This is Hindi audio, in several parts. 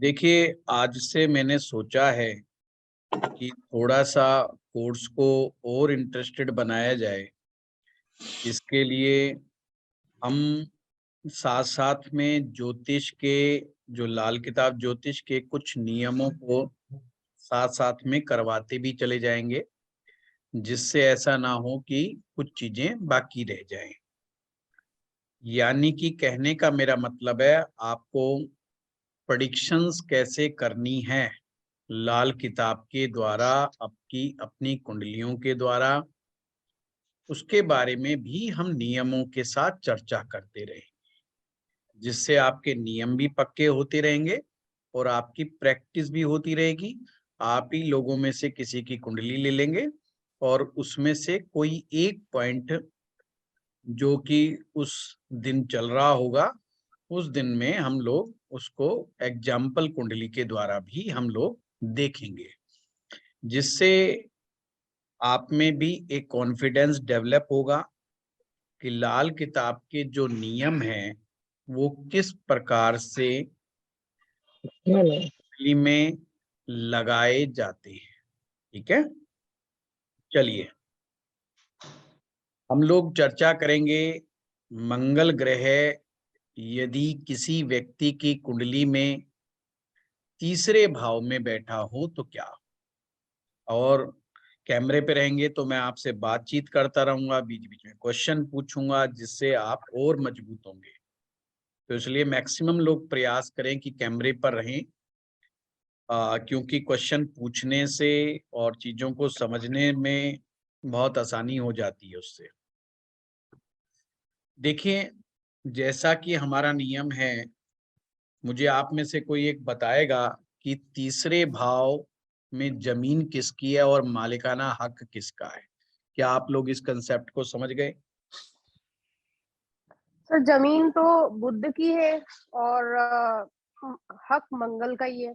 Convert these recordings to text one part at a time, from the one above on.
देखिए, आज से मैंने सोचा है कि थोड़ा-सा कोर्स को और इंटरेस्टेड बनाया जाए। इसके लिए हम साथ-साथ में ज्योतिष के जो लाल किताब ज्योतिष के कुछ नियमों को साथ-साथ में करवाते भी चले जाएँगे, जिससे ऐसा ना हो कि कुछ चीज़ें बाकी रह जाएँ। यानी कि कहने का मेरा मतलब है, आपको प्रेडिक्शंस कैसे करनी है लाल किताब के द्वारा, आपकी अपनी कुंडलियों के द्वारा, उसके बारे में भी हम नियमों के साथ चर्चा करते रहें, जिससे आपके नियम भी पक्के होते रहेंगे और आपकी प्रैक्टिस भी होती रहेगी। आप ही लोगों में से किसी की कुंडली ले लेंगे और उसमें से कोई एक पॉइंट जो कि उस दिन चल रहा होगा, उस दिन में हम लोग उसको एग्जाम्पल कुंडली के द्वारा भी हम लोग देखेंगे, जिससे आप में भी एक कॉन्फिडेंस डेवलप होगा कि लाल किताब के जो नियम हैं, वो किस प्रकार से कुंडली में लगाए जाते हैं। ठीक है? चलिए, हम लोग चर्चा करेंगे मंगल ग्रह यदि किसी व्यक्ति की कुंडली में तीसरे भाव में बैठा हो तो क्या? और कैमरे पे रहेंगे तो मैं आपसे बातचीत करता रहूंगा, बीच-बीच में क्वेश्चन पूछूंगा, जिससे आप और मजबूत होंगे। तो इसलिए मैक्सिमम लोग प्रयास करें कि कैमरे पर रहें, क्योंकि क्वेश्चन पूछने से और चीज़ों को समझने में बहुत आसानी हो जाती है उससे। देखिए, जैसा कि हमारा नियम है, मुझे आप में से कोई एक बताएगा कि तीसरे भाव में ज़मीन किसकी है और मालिकाना हक किसका है? क्या आप लोग इस कांसेप्ट को समझ गए? सर जमीन तो बुद्ध की है और हक मंगल का ही है।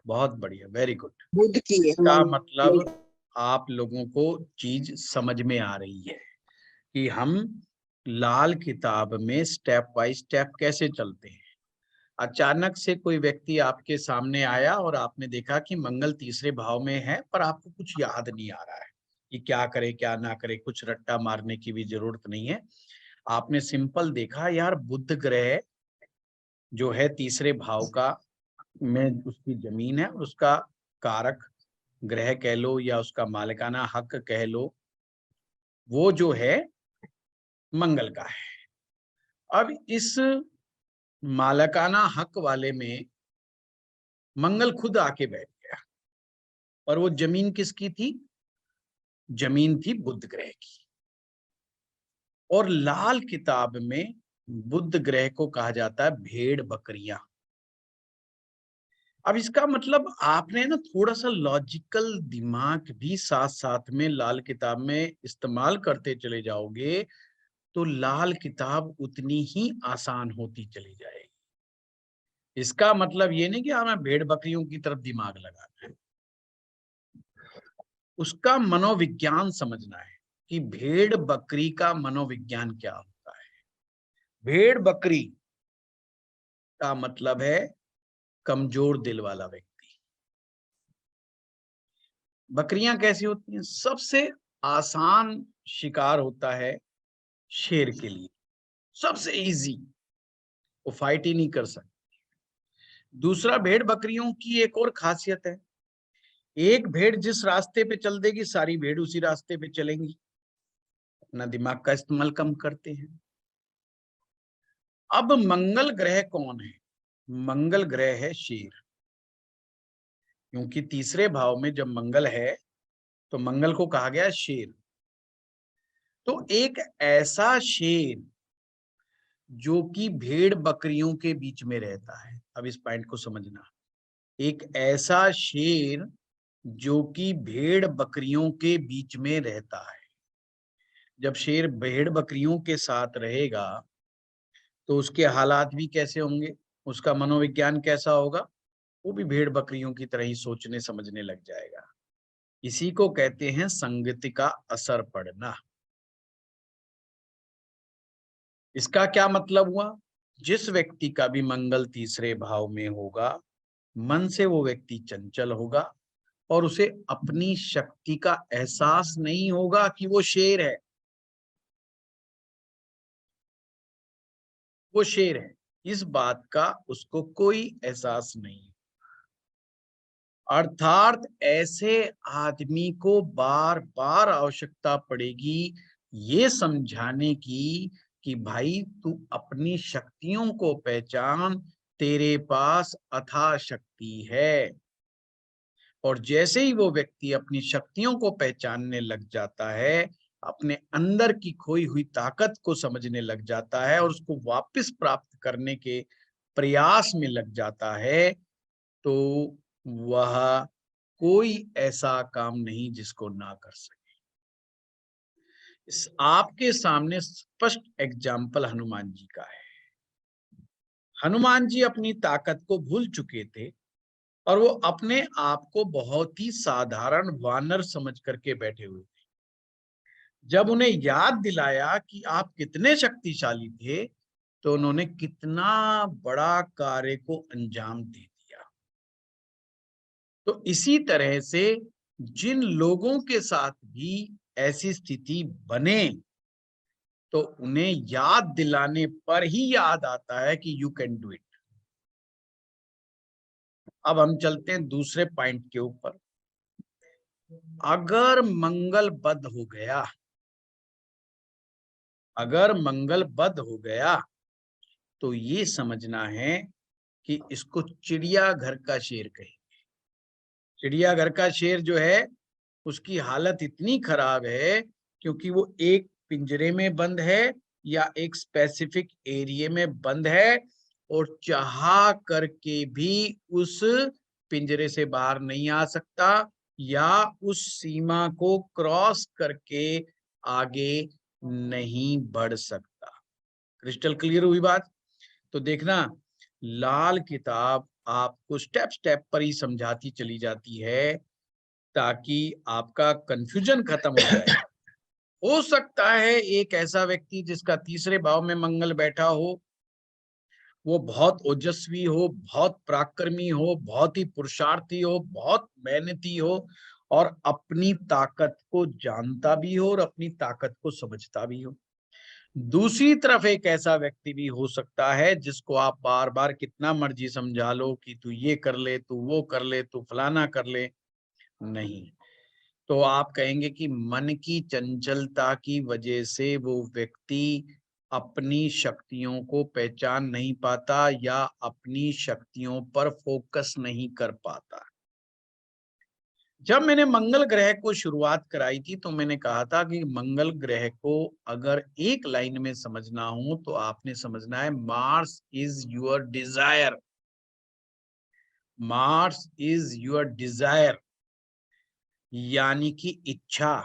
बहुत बढ़िया, वेरी गुड। बुध की है इसका मंगल। मतलब आप लोगों को चीज़ समझ में आ रही है कि हम लाल किताब में स्टेप बाय स्टेप कैसे चलते हैं। अचानक से कोई व्यक्ति आपके सामने आया और आपने देखा कि मंगल तीसरे भाव में है, पर आपको कुछ याद नहीं आ रहा है कि क्या करे क्या ना करे, कुछ रट्टा मारने की भी जरूरत नहीं है। आपने सिंपल देखा, यार बुध ग्रह जो है तीसरे भाव का में उसकी जमीन है, उसका कारक ग्रह कह लो या उसका मालिकाना हक कह लो, वो जो है मंगल का है। अब इस मालिकाना हक वाले में मंगल खुद आके बैठ गया, और वो जमीन किसकी थी? जमीन थी बुध ग्रह की। और लाल किताब में बुध ग्रह को कहा जाता है भेड़ बकरियां। अब इसका मतलब आपने ना थोड़ा सा लॉजिकल दिमाग भी साथ साथ में लाल किताब में इस्तेमाल करते चले जाओगे, तो लाल किताब उतनी ही आसान होती चली जाएगी। इसका मतलब ये नहीं कि हमें भेड़ बकरियों की तरफ दिमाग लगाना है, उसका मनोविज्ञान समझना है कि भेड़ बकरी का मनोविज्ञान क्या होता है। भेड़ बकरी का मतलब है कमजोर दिल वाला व्यक्ति। बकरियां कैसी होती हैं? सबसे आसान शिकार होता है शेर के लिए, सबसे इजी, वो फाइट ही नहीं कर सकते। दूसरा, भेड़ बकरियों की एक और खासियत है, एक भेड़ जिस रास्ते पे चल देगी, सारी भेड़ उसी रास्ते पे चलेंगी, अपना दिमाग का इस्तेमाल कम करते हैं। अब मंगल ग्रह कौन है? मंगल ग्रह है शेर, क्योंकि तीसरे भाव में जब मंगल है तो मंगल को कहा गया शेर। तो एक ऐसा शेर जो कि भेड़ बकरियों के बीच में रहता है, अब इस पॉइंट को समझना, एक ऐसा शेर जो कि भेड़ बकरियों के बीच में रहता है। जब शेर भेड़ बकरियों के साथ रहेगा तो उसके हालात भी कैसे होंगे, उसका मनोविज्ञान कैसा होगा, वो भी भेड़ बकरियों की तरह ही सोचने समझने लग जाएगा। इसी को कहते हैं संगति का असर पड़ना। इसका क्या मतलब हुआ? जिस व्यक्ति का भी मंगल तीसरे भाव में होगा, मन से वो व्यक्ति चंचल होगा और उसे अपनी शक्ति का एहसास नहीं होगा कि वो शेर है, वो शेर है, इस बात का उसको कोई एहसास नहीं। अर्थात ऐसे आदमी को बार बार आवश्यकता पड़ेगी ये समझाने की कि भाई तू अपनी शक्तियों को पहचान, तेरे पास अथाह शक्ति है। और जैसे ही वो व्यक्ति अपनी शक्तियों को पहचानने लग जाता है, अपने अंदर की खोई हुई ताकत को समझने लग जाता है और उसको वापस प्राप्त करने के प्रयास में लग जाता है, तो वह कोई ऐसा काम नहीं जिसको ना कर सके। इस आपके सामने स्पष्ट एग्जाम्पल हनुमान जी का है। हनुमान जी अपनी ताकत को भूल चुके थे और वो अपने आप को बहुत ही साधारण वानर समझ करके बैठे हुए थे। जब उन्हें याद दिलाया कि आप कितने शक्तिशाली थे, तो उन्होंने कितना बड़ा कार्य को अंजाम दे दिया। तो इसी तरह से जिन लोगों के साथ भी ऐसी स्थिति बने, तो उन्हें याद दिलाने पर ही याद आता है कि यू कैन डू इट। अब हम चलते हैं दूसरे पॉइंट के ऊपर। अगर मंगल बद हो गया, अगर मंगल बद हो गया, तो ये समझना है कि इसको चिड़ियाघर का शेर कहें। चिड़ियाघर का शेर जो है उसकी हालत इतनी खराब है क्योंकि वो एक पिंजरे में बंद है या एक स्पेसिफिक एरिया में बंद है और चाह करके भी उस पिंजरे से बाहर नहीं आ सकता या उस सीमा को क्रॉस करके आगे नहीं बढ़ सकता। क्रिस्टल क्लियर हुई बात? तो देखना, लाल किताब आपको स्टेप स्टेप पर ही समझाती चली जाती है ताकि आपका कंफ्यूजन खत्म हो जाए। हो सकता है एक ऐसा व्यक्ति जिसका तीसरे भाव में मंगल बैठा हो, वो बहुत ओजस्वी हो, बहुत पराक्रमी हो, बहुत ही पुरुषार्थी हो, बहुत मेहनती हो और अपनी ताकत को जानता भी हो और अपनी ताकत को समझता भी हो। दूसरी तरफ एक ऐसा व्यक्ति भी हो सकता है जिसको आप बार बार कितना मर्जी समझा लो कि तू ये कर ले, तू वो कर ले, तू फलाना कर ले, नहीं। तो आप कहेंगे कि मन की चंचलता की वजह से वो व्यक्ति अपनी शक्तियों को पहचान नहीं पाता या अपनी शक्तियों पर फोकस नहीं कर पाता। जब मैंने मंगल ग्रह को शुरुआत कराई थी तो मैंने कहा था कि मंगल ग्रह को अगर एक लाइन में समझना हो तो आपने समझना है Mars is your desire. Mars is your desire यानी कि इच्छा,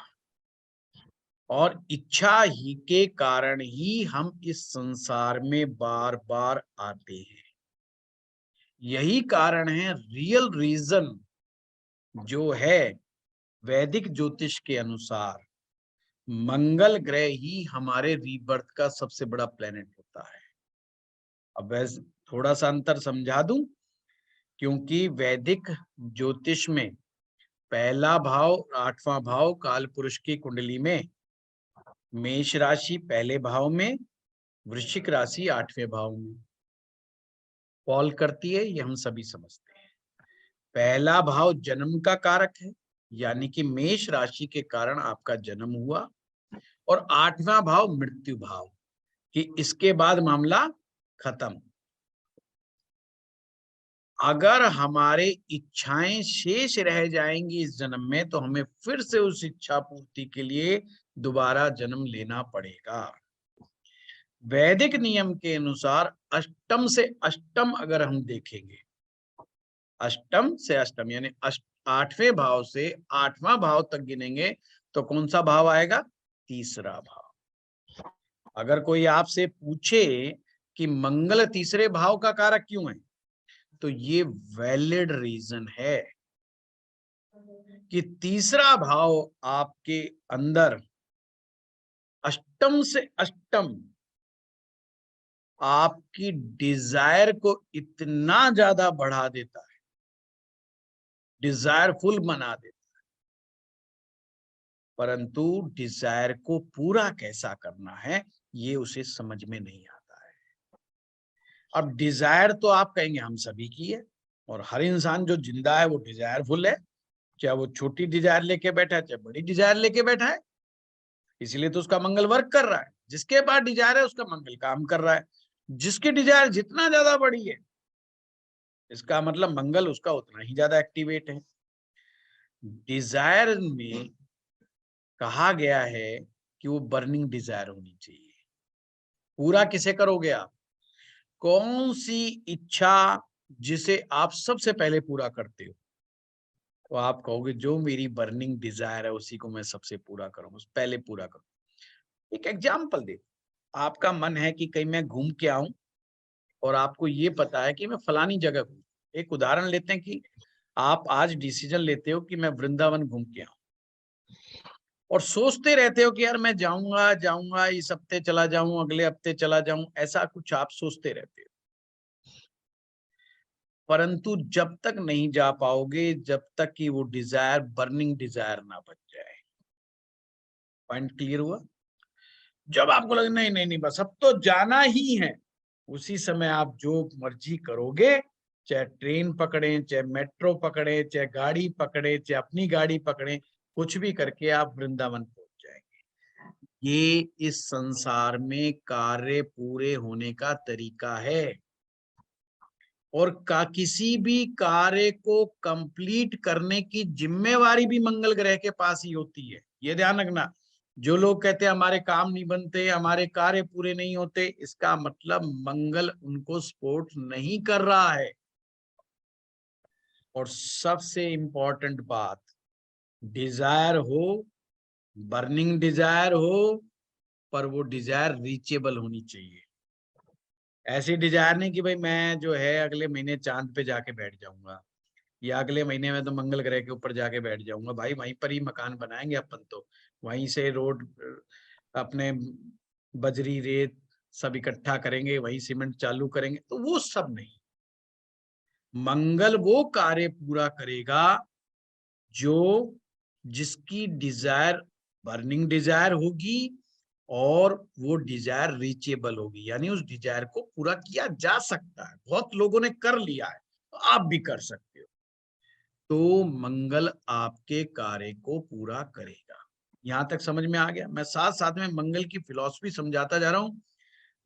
और इच्छा ही के कारण ही हम इस संसार में बार बार आते हैं। यही कारण है, रियल रीजन जो है वैदिक ज्योतिष के अनुसार मंगल ग्रह ही हमारे रीबर्थ का सबसे बड़ा प्लेनेट होता है। अब वैसे थोड़ा सा अंतर समझा दूं, क्योंकि वैदिक ज्योतिष में पहला भाव, आठवां भाव काल पुरुष की कुंडली में मेष राशि पहले भाव में, वृश्चिक राशि आठवें भाव में फॉल करती है, ये हम सभी समझते हैं। पहला भाव जन्म का कारक है, यानी कि मेष राशि के कारण आपका जन्म हुआ, और आठवां भाव मृत्यु भाव कि इसके बाद मामला खत्म। अगर हमारे इच्छाएं शेष रह जाएंगी इस जन्म में तो हमें फिर से उस इच्छा पूर्ति के लिए दोबारा जन्म लेना पड़ेगा। वैदिक नियम के अनुसार अष्टम से अष्टम अगर हम देखेंगे, अष्टम से अष्टम यानी आठवें भाव से आठवां भाव तक गिनेंगे तो कौन सा भाव आएगा? तीसरा भाव। अगर कोई आपसे पूछे कि मंगल तीसरे भाव का कारक क्यों है, तो ये वैलिड रीजन है कि तीसरा भाव आपके अंदर अष्टम से अष्टम आपकी डिजायर को इतना ज्यादा बढ़ा देता है डिजायरफुल बना देता है, परंतु डिजायर को पूरा कैसा करना है ये उसे समझ में नहीं आता है। अब डिजायर तो आप कहेंगे हम सभी की है, और हर इंसान जो जिंदा है वो डिजायरफुल है, चाहे वो छोटी डिजायर लेके बैठा है चाहे बड़ी डिजायर लेके बैठा है, इसलिए तो उसका मंगल वर्क कर रहा है। जिसके पास डिजायर है उसका मंगल काम कर रहा है, जिसकी डिजायर जितना ज्यादा बड़ी है इसका मतलब मंगल उसका उतना ही ज्यादा एक्टिवेट है। डिजायर में कहा गया है कि वो बर्निंग डिजायर होनी चाहिए। पूरा किसे करोगे आप? कौन सी इच्छा जिसे आप सबसे पहले पूरा करते हो? तो आप कहोगे जो मेरी बर्निंग डिजायर है उसी को मैं सबसे पूरा करूंगा, पहले पूरा करूं। एक एग्जाम्पल दे, आपका मन है कि कहीं मैं घूम के आऊं और आपको ये पता है कि मैं फलानी जगह घूम। एक उदाहरण लेते हैं कि आप आज डिसीजन लेते हो कि मैं वृंदावन घूम के आऊं, और सोचते रहते हो कि यार मैं जाऊंगा जाऊंगा, इस हफ्ते चला जाऊं, अगले हफ्ते चला जाऊं, ऐसा कुछ आप सोचते रहते हो। परंतु जब तक नहीं जा पाओगे जब तक कि वो डिजायर बर्निंग डिजायर ना बन जाए। पॉइंट क्लियर हुआ? जब आपको लगे नहीं नहीं नहीं बस अब तो जाना ही है, उसी समय आप जो मर्जी करोगे, चाहे ट्रेन पकड़े, चाहे मेट्रो पकड़े, चाहे गाड़ी पकड़े, चाहे अपनी गाड़ी पकड़े, कुछ भी करके आप वृंदावन पहुंच जाएंगे। ये इस संसार में कार्य पूरे होने का तरीका है, और किसी भी कार्य को कंप्लीट करने की जिम्मेवारी भी मंगल ग्रह के पास ही होती है। ये ध्यान रखना। जो लोग कहते हैं हमारे काम नहीं बनते, हमारे कार्य पूरे नहीं होते, इसका मतलब मंगल उनको सपोर्ट नहीं कर रहा है। और सबसे इंपॉर्टेंट बात, डिजायर हो, बर्निंग डिजायर हो, पर वो डिजायर रीचेबल होनी चाहिए। ऐसी डिजायर नहीं कि भाई मैं जो है अगले महीने चांद पे जाके बैठ जाऊंगा, या अगले महीने में तो मंगल ग्रह के ऊपर जाके बैठ जाऊंगा। भाई वहीं पर ही मकान बनाएंगे अपन तो, वहीं से रोड अपने बजरी रेत सब इकट्ठा करेंगे, वहीं सीमेंट चालू करेंगे, तो वो सब नहीं। मंगल वो कार्य पूरा करेगा जो जिसकी डिजायर बर्निंग डिजायर होगी, और वो डिजायर रीचेबल होगी, यानी उस डिजायर को पूरा किया जा सकता है। बहुत लोगों ने कर लिया है, तो आप भी कर सकते हो। तो मंगल आपके कार्य को पूरा करेगा। यहां तक समझ में आ गया? मैं साथ साथ में मंगल की फिलॉसफी समझाता जा रहा हूं।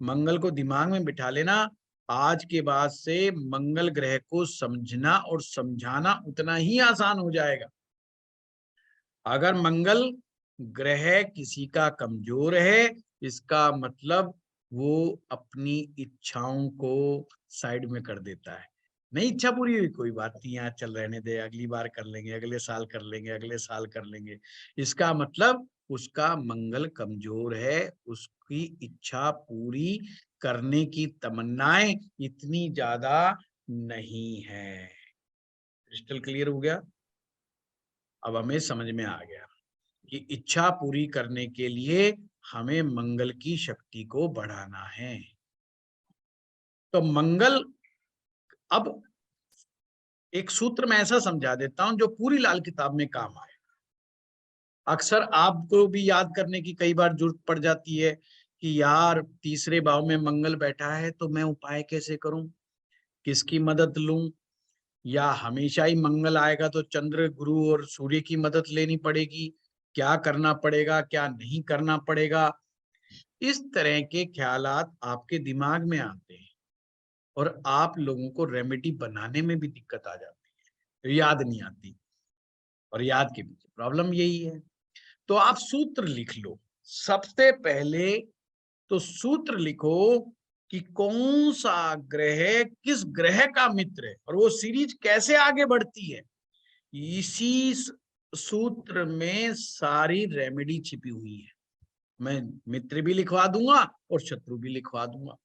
मंगल को दिमाग में बिठा लेना। आज के बाद से मंगल ग्रह को समझना और समझाना उतना ही आसान हो जाएगा। अगर मंगल ग्रह किसी का कमजोर है, इसका मतलब वो अपनी इच्छाओं को साइड में कर देता है। नहीं इच्छा पूरी हुई, कोई बात नहीं, यहाँ चल रहने दे, अगली बार कर लेंगे, अगले साल कर लेंगे, अगले साल कर लेंगे। इसका मतलब उसका मंगल कमजोर है, उसकी इच्छा पूरी करने की तमन्नाएं इतनी ज्यादा नहीं है। क्रिस्टल क्लियर हो गया? अब हमें समझ में आ गया कि इच्छा पूरी करने के लिए हमें मंगल की शक्ति को बढ़ाना है। तो मंगल, अब एक सूत्र में ऐसा समझा देता हूं जो पूरी लाल किताब में काम आए। अक्सर आपको भी याद करने की कई बार जरूरत पड़ जाती है कि यार तीसरे भाव में मंगल बैठा है तो मैं उपाय कैसे करूं, किसकी मदद लूं, या हमेशा ही मंगल आएगा तो चंद्र गुरु और सूर्य की मदद लेनी पड़ेगी, क्या करना पड़ेगा क्या नहीं करना पड़ेगा। इस तरह के ख्यालात आपके दिमाग में आते हैं, और आप लोगों को रेमेडी बनाने में भी दिक्कत आ जाती है, तो याद नहीं आती। और याद के पीछे प्रॉब्लम यही है। तो आप सूत्र लिख लो। सबसे पहले तो सूत्र लिखो कि कौन सा ग्रह किस ग्रह का मित्र है, और वो सीरीज कैसे आगे बढ़ती है। इसी सूत्र में सारी रेमेडी छिपी हुई है। मैं मित्र भी लिखवा दूंगा और शत्रु भी लिखवा दूंगा।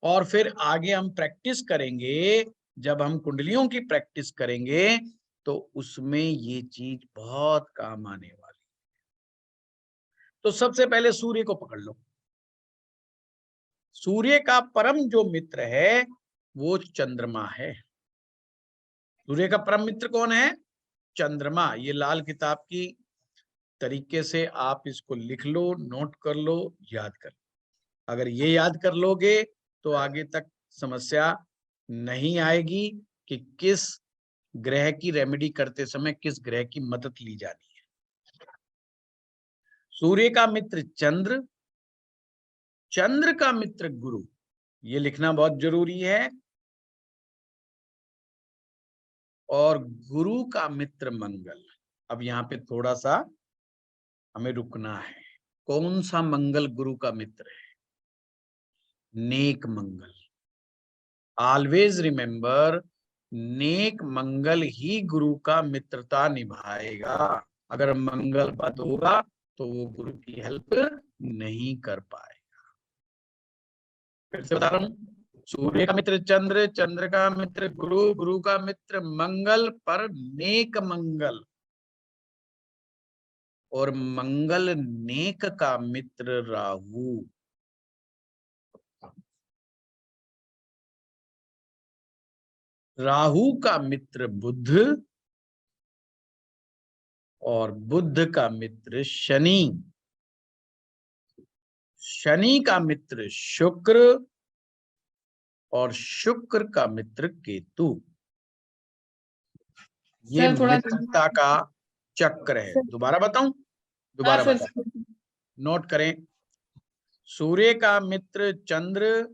और फिर आगे हम प्रैक्टिस करेंगे, जब हम कुंडलियों की प्रैक्टिस करेंगे तो उसमें ये चीज बहुत काम आने वाली। तो सबसे पहले सूर्य को पकड़ लो। सूर्य का परम जो मित्र है वो चंद्रमा है। सूर्य का परम मित्र कौन है? चंद्रमा, ये लाल किताब की तरीके से आप इसको लिख लो, नोट कर लो, याद कर लो। अगर ये याद कर लोगे तो आगे तक समस्या नहीं आएगी कि किस ग्रह की रेमेडी करते समय किस ग्रह की मदद ली जानी है। सूर्य का मित्र चंद्र, चंद्र का मित्र गुरु, ये लिखना बहुत जरूरी है। और गुरु का मित्र मंगल। अब यहाँ पे थोड़ा सा हमें रुकना है। कौन सा मंगल गुरु का मित्र है? नेक मंगल। ऑलवेज रिमेंबर, नेक मंगल ही गुरु का मित्रता निभाएगा। अगर मंगल बद होगा तो वो गुरु की हेल्प नहीं कर पाएगा। फिर से बता रहा हूं, सूर्य का मित्र चंद्र, चंद्र का मित्र गुरु, गुरु का मित्र मंगल, पर नेक मंगल। और मंगल नेक का मित्र राहु। राहु का मित्र बुध और बुध का मित्र शनि। शनि का मित्र शुक्र और शुक्र का मित्र केतु। ये सर थोड़ा मित्रता का चक्र है। दोबारा बताऊं? हाँ दोबारा सर। बता, नोट करें। सूर्य का मित्र चंद्र,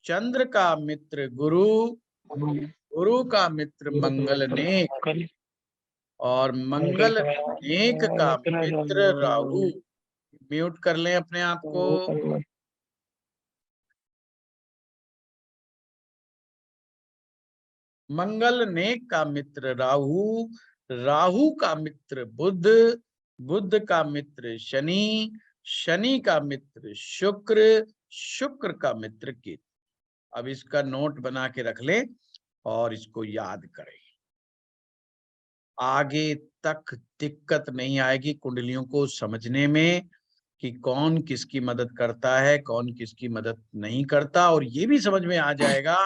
चंद्र का मित्र गुरु, गुरु का मित्र मंगल नेक और मंगल नेक का मित्र राहु। म्यूट कर लें अपने आप को। मंगल नेक का मित्र राहु, राहु का मित्र बुध, बुध का मित्र शनि, शनि का मित्र शुक्र, शुक्र का मित्र केतु। अब इसका नोट बना के रख लें और इसको याद करें। आगे तक दिक्कत नहीं आएगी कुंडलियों को समझने में कि कौन किसकी मदद करता है, कौन किसकी मदद नहीं करता। और ये भी समझ में आ जाएगा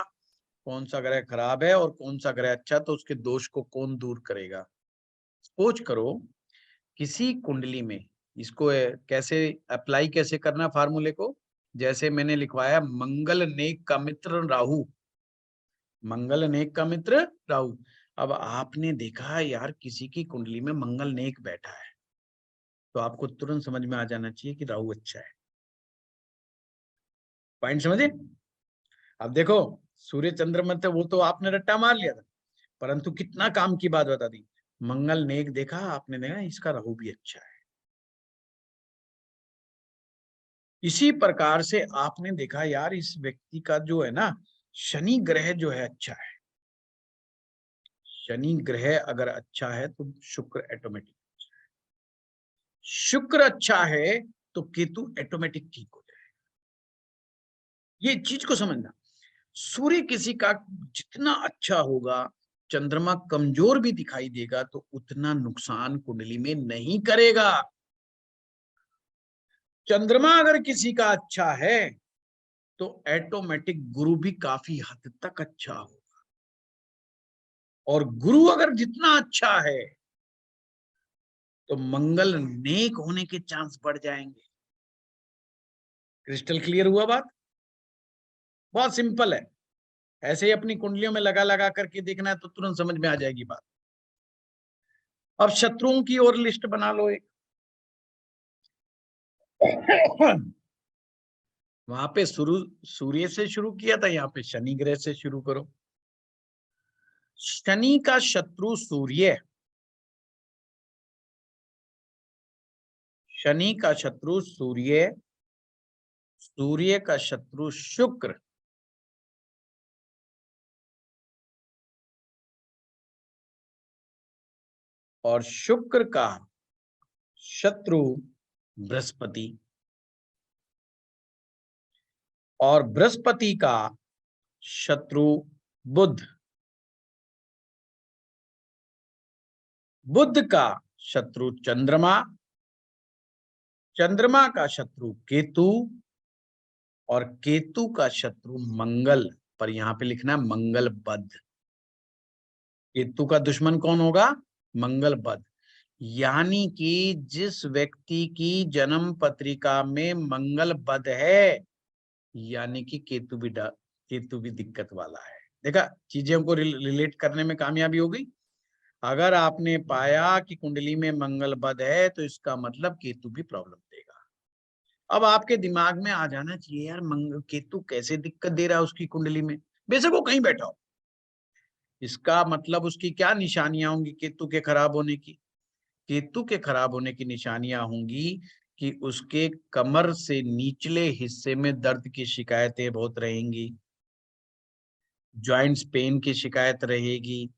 कौन सा ग्रह खराब है और कौन सा ग्रह अच्छा, तो उसके दोष को कौन दूर करेगा। सपोज करो किसी कुंडली में, इसको कैसे अप्लाई कैसे करना फार्मूले को, जैसे मैंने लिखवाया मंगल नेक का मित्र राहु, मंगल नेक का मित्र राहु। अब आपने देखा यार किसी की कुंडली में मंगल नेक बैठा है, तो आपको तुरंत समझ में आ जाना चाहिए कि राहु अच्छा है। पॉइंट समझे? अब देखो सूर्य चंद्रमा थे वो तो आपने रट्टा मार लिया था, परंतु कितना काम की बात बता दी। मंगल नेक देखा आपने, देखा इसका राहु भी अच्छा है। इसी प्रकार से आपने देखा यार इस व्यक्ति का जो है ना शनि ग्रह जो है अच्छा है। शनि ग्रह अगर अच्छा है तो शुक्र ऑटोमेटिक, शुक्र अच्छा है तो केतु ऑटोमेटिक ठीक हो जाएगा। ये चीज को समझना। सूर्य किसी का जितना अच्छा होगा, चंद्रमा कमजोर भी दिखाई देगा तो उतना नुकसान कुंडली में नहीं करेगा। चंद्रमा अगर किसी का अच्छा है तो ऑटोमेटिक गुरु भी काफी हद तक अच्छा होगा। और गुरु अगर जितना अच्छा है तो मंगल नेक होने के चांस बढ़ जाएंगे। क्रिस्टल क्लियर हुआ बात? बहुत सिंपल है। ऐसे ही अपनी कुंडलियों में लगा लगा करके देखना है तो तुरंत समझ में आ जाएगी बात। अब शत्रुओं की ओर लिस्ट बना लो एक। वहां पे सूर्य से शुरू किया था, यहाँ पे शनि ग्रह से शुरू करो। शनि का शत्रु सूर्य, शनि का शत्रु सूर्य, सूर्य का शत्रु शुक्र, और शुक्र का शत्रु बृहस्पति, और बृहस्पति का शत्रु बुध, बुध का शत्रु चंद्रमा, चंद्रमा का शत्रु केतु, और केतु का शत्रु मंगल। पर यहां पे लिखना है मंगल बद। केतु का दुश्मन कौन होगा? मंगल बद, यानी कि जिस व्यक्ति की जन्म पत्रिका में मंगल बद है, यानी कि केतु भी दिक्कत वाला है। देखा, चीजों को रिलेट करने में कामयाबी हो गई। अगर आपने पाया कि कुंडली में मंगल बद है तो इसका मतलब केतु भी प्रॉब्लम देगा। अब आपके दिमाग में आ जाना चाहिए, यार केतु कैसे दिक्कत दे रहा है उसकी कुंडली में, बेशक वो कहीं बैठा हो, इसका मतलब उसकी क्या निशानियां होंगी केतु के खराब होने की? केतु के खराब होने की निशानियां होंगी कि उसके कमर से निचले हिस्से में दर्द की शिकायतें बहुत रहेंगी, जॉइंट्स पेन की शिकायत रहेगी,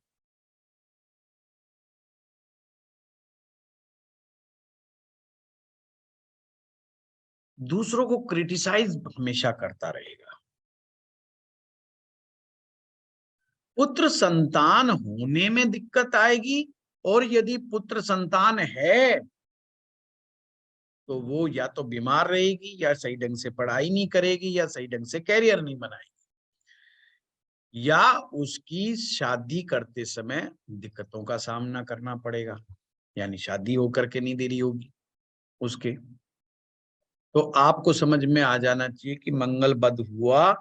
दूसरों को क्रिटिसाइज हमेशा करता रहेगा। पुत्र संतान होने में दिक्कत आएगी, और यदि पुत्र संतान है तो वो या तो बीमार रहेगी, या सही ढंग से पढ़ाई नहीं करेगी, या सही ढंग से कैरियर नहीं बनाएगी, या उसकी शादी करते समय दिक्कतों का सामना करना पड़ेगा, यानी शादी होकर के नहीं दे रही होगी उसके। तो आपको समझ में आ जाना चाहिए कि मंगल बद हुआ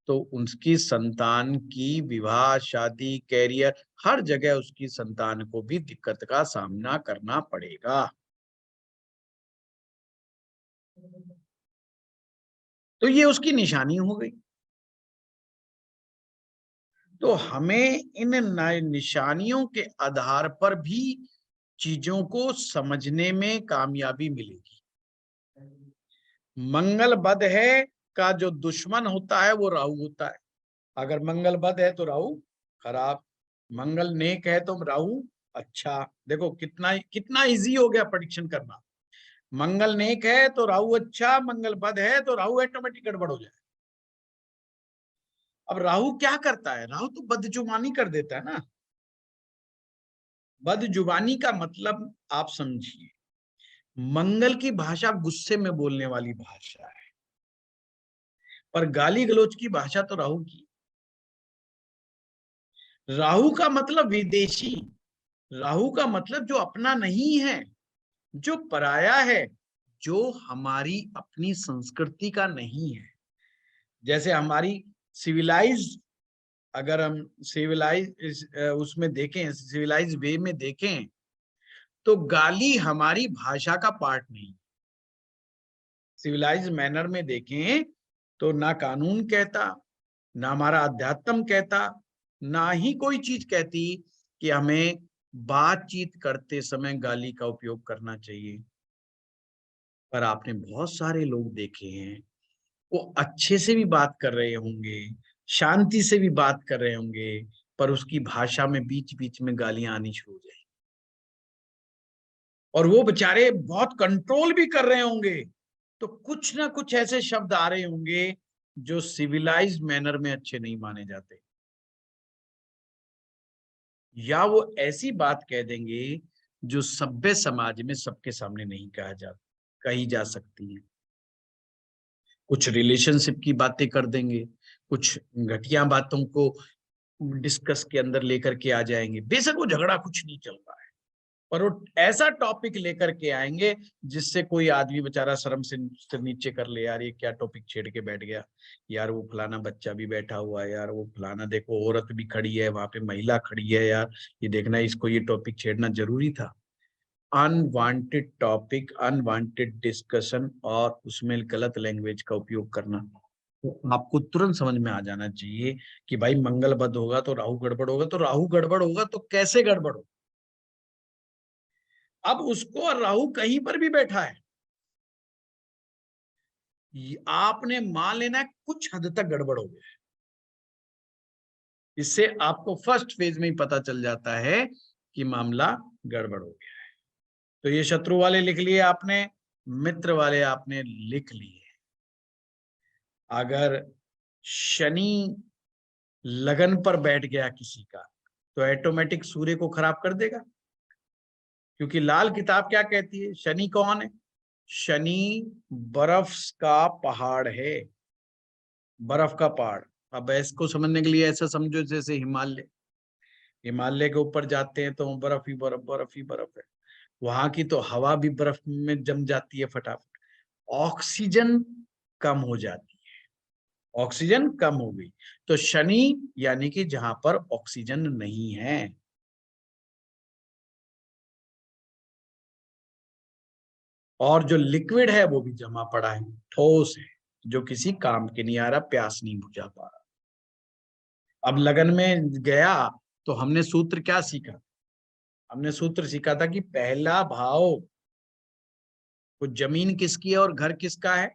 तो उसकी संतान की विवाह, शादी, कैरियर, हर जगह उसकी संतान को भी दिक्कत का सामना करना पड़ेगा। तो ये उसकी निशानी हो गई। तो हमें इन निशानियों के आधार पर भी चीजों को समझने में कामयाबी मिलेगी। मंगल बद है का जो दुश्मन होता है वो राहु होता है। अगर मंगल बद है तो राहु खराब, मंगल नेक है तो राहु अच्छा। देखो कितना कितना इजी हो गया प्रेडिक्शन करना। मंगल नेक है तो राहु अच्छा, मंगल बद है तो राहु ऑटोमेटिक गड़बड़ हो जाए। अब राहु क्या करता है? राहु तो बदजुबानी कर देता है ना। बदजुबानी का मतलब आप समझिए, मंगल की भाषा गुस्से में बोलने वाली भाषा है, पर गाली गलौज की भाषा तो राहु की। राहु का मतलब विदेशी, राहु का मतलब जो अपना नहीं है, जो पराया है, जो हमारी अपनी संस्कृति का नहीं है। जैसे हमारी सिविलाइज, अगर हम सिविलाइज उसमें देखें, सिविलाइज वे में देखें, तो गाली हमारी भाषा का पार्ट नहीं। सिविलाइज मैनर में देखें तो ना कानून कहता, ना हमारा अध्यात्म कहता, ना ही कोई चीज कहती कि हमें बातचीत करते समय गाली का उपयोग करना चाहिए। पर आपने बहुत सारे लोग देखे हैं, वो अच्छे से भी बात कर रहे होंगे, शांति से भी बात कर रहे होंगे, पर उसकी भाषा में बीच बीच में गालियां आनी शुरू हो जाएंगी, और वो बेचारे बहुत कंट्रोल भी कर रहे होंगे, तो कुछ ना कुछ ऐसे शब्द आ रहे होंगे जो सिविलाइज्ड मैनर में अच्छे नहीं माने जाते, या वो ऐसी बात कह देंगे जो सभ्य समाज में सबके सामने नहीं कही जा सकती है। कुछ रिलेशनशिप की बातें कर देंगे, कुछ घटिया बातों को डिस्कस के अंदर लेकर के आ जाएंगे। बेशक वो झगड़ा कुछ नहीं चल रहा है, पर वो ऐसा टॉपिक लेकर के आएंगे जिससे कोई आदमी बेचारा शर्म से सिर नीचे कर ले, यार ये क्या टॉपिक छेड़ के बैठ गया, यार वो फलाना बच्चा भी बैठा हुआ है, यार वो फलाना देखो औरत भी खड़ी है, वहां पे महिला खड़ी है, यार ये देखना, इसको ये टॉपिक छेड़ना जरूरी था। अनवांटेड टॉपिक, अनवांटेड डिस्कशन, और उसमें गलत लैंग्वेज का उपयोग करना। तो आपको तुरंत समझ में आ जाना चाहिए कि भाई मंगल बद होगा तो राहु गड़बड़ होगा, तो राहु गड़बड़ होगा तो कैसे गड़बड़ होगा। अब उसको, और राहु कहीं पर भी बैठा है, आपने मान लेना कुछ हद तक गड़बड़ हो गया है। इससे आपको फर्स्ट फेज में ही पता चल जाता है कि मामला गड़बड़ हो गया है। तो ये शत्रु वाले लिख लिए आपने, मित्र वाले आपने लिख लिए। अगर शनि लगन पर बैठ गया किसी का, तो ऑटोमेटिक सूर्य को खराब कर देगा, क्योंकि लाल किताब क्या कहती है? शनि कौन है? शनि बर्फ का पहाड़ है, बर्फ का पहाड़। अब इसको समझने के लिए ऐसा समझो जैसे हिमालय, हिमालय के ऊपर जाते हैं तो बर्फ ही बर्फ, बर्फ ही बर्फ है। वहां की तो हवा भी बर्फ में जम जाती है फटाफट। ऑक्सीजन कम हो जाती है, ऑक्सीजन कम हो गई तो शनि यानी कि जहां पर ऑक्सीजन नहीं है। और जो लिक्विड है वो भी जमा पड़ा है, ठोस है, जो किसी काम के नहीं आ रहा, प्यास नहीं बुझा पा रहा। अब लगन में गया तो हमने सूत्र क्या सीखा? हमने सूत्र सीखा था कि पहला भाव, वो जमीन किसकी है और घर किसका है?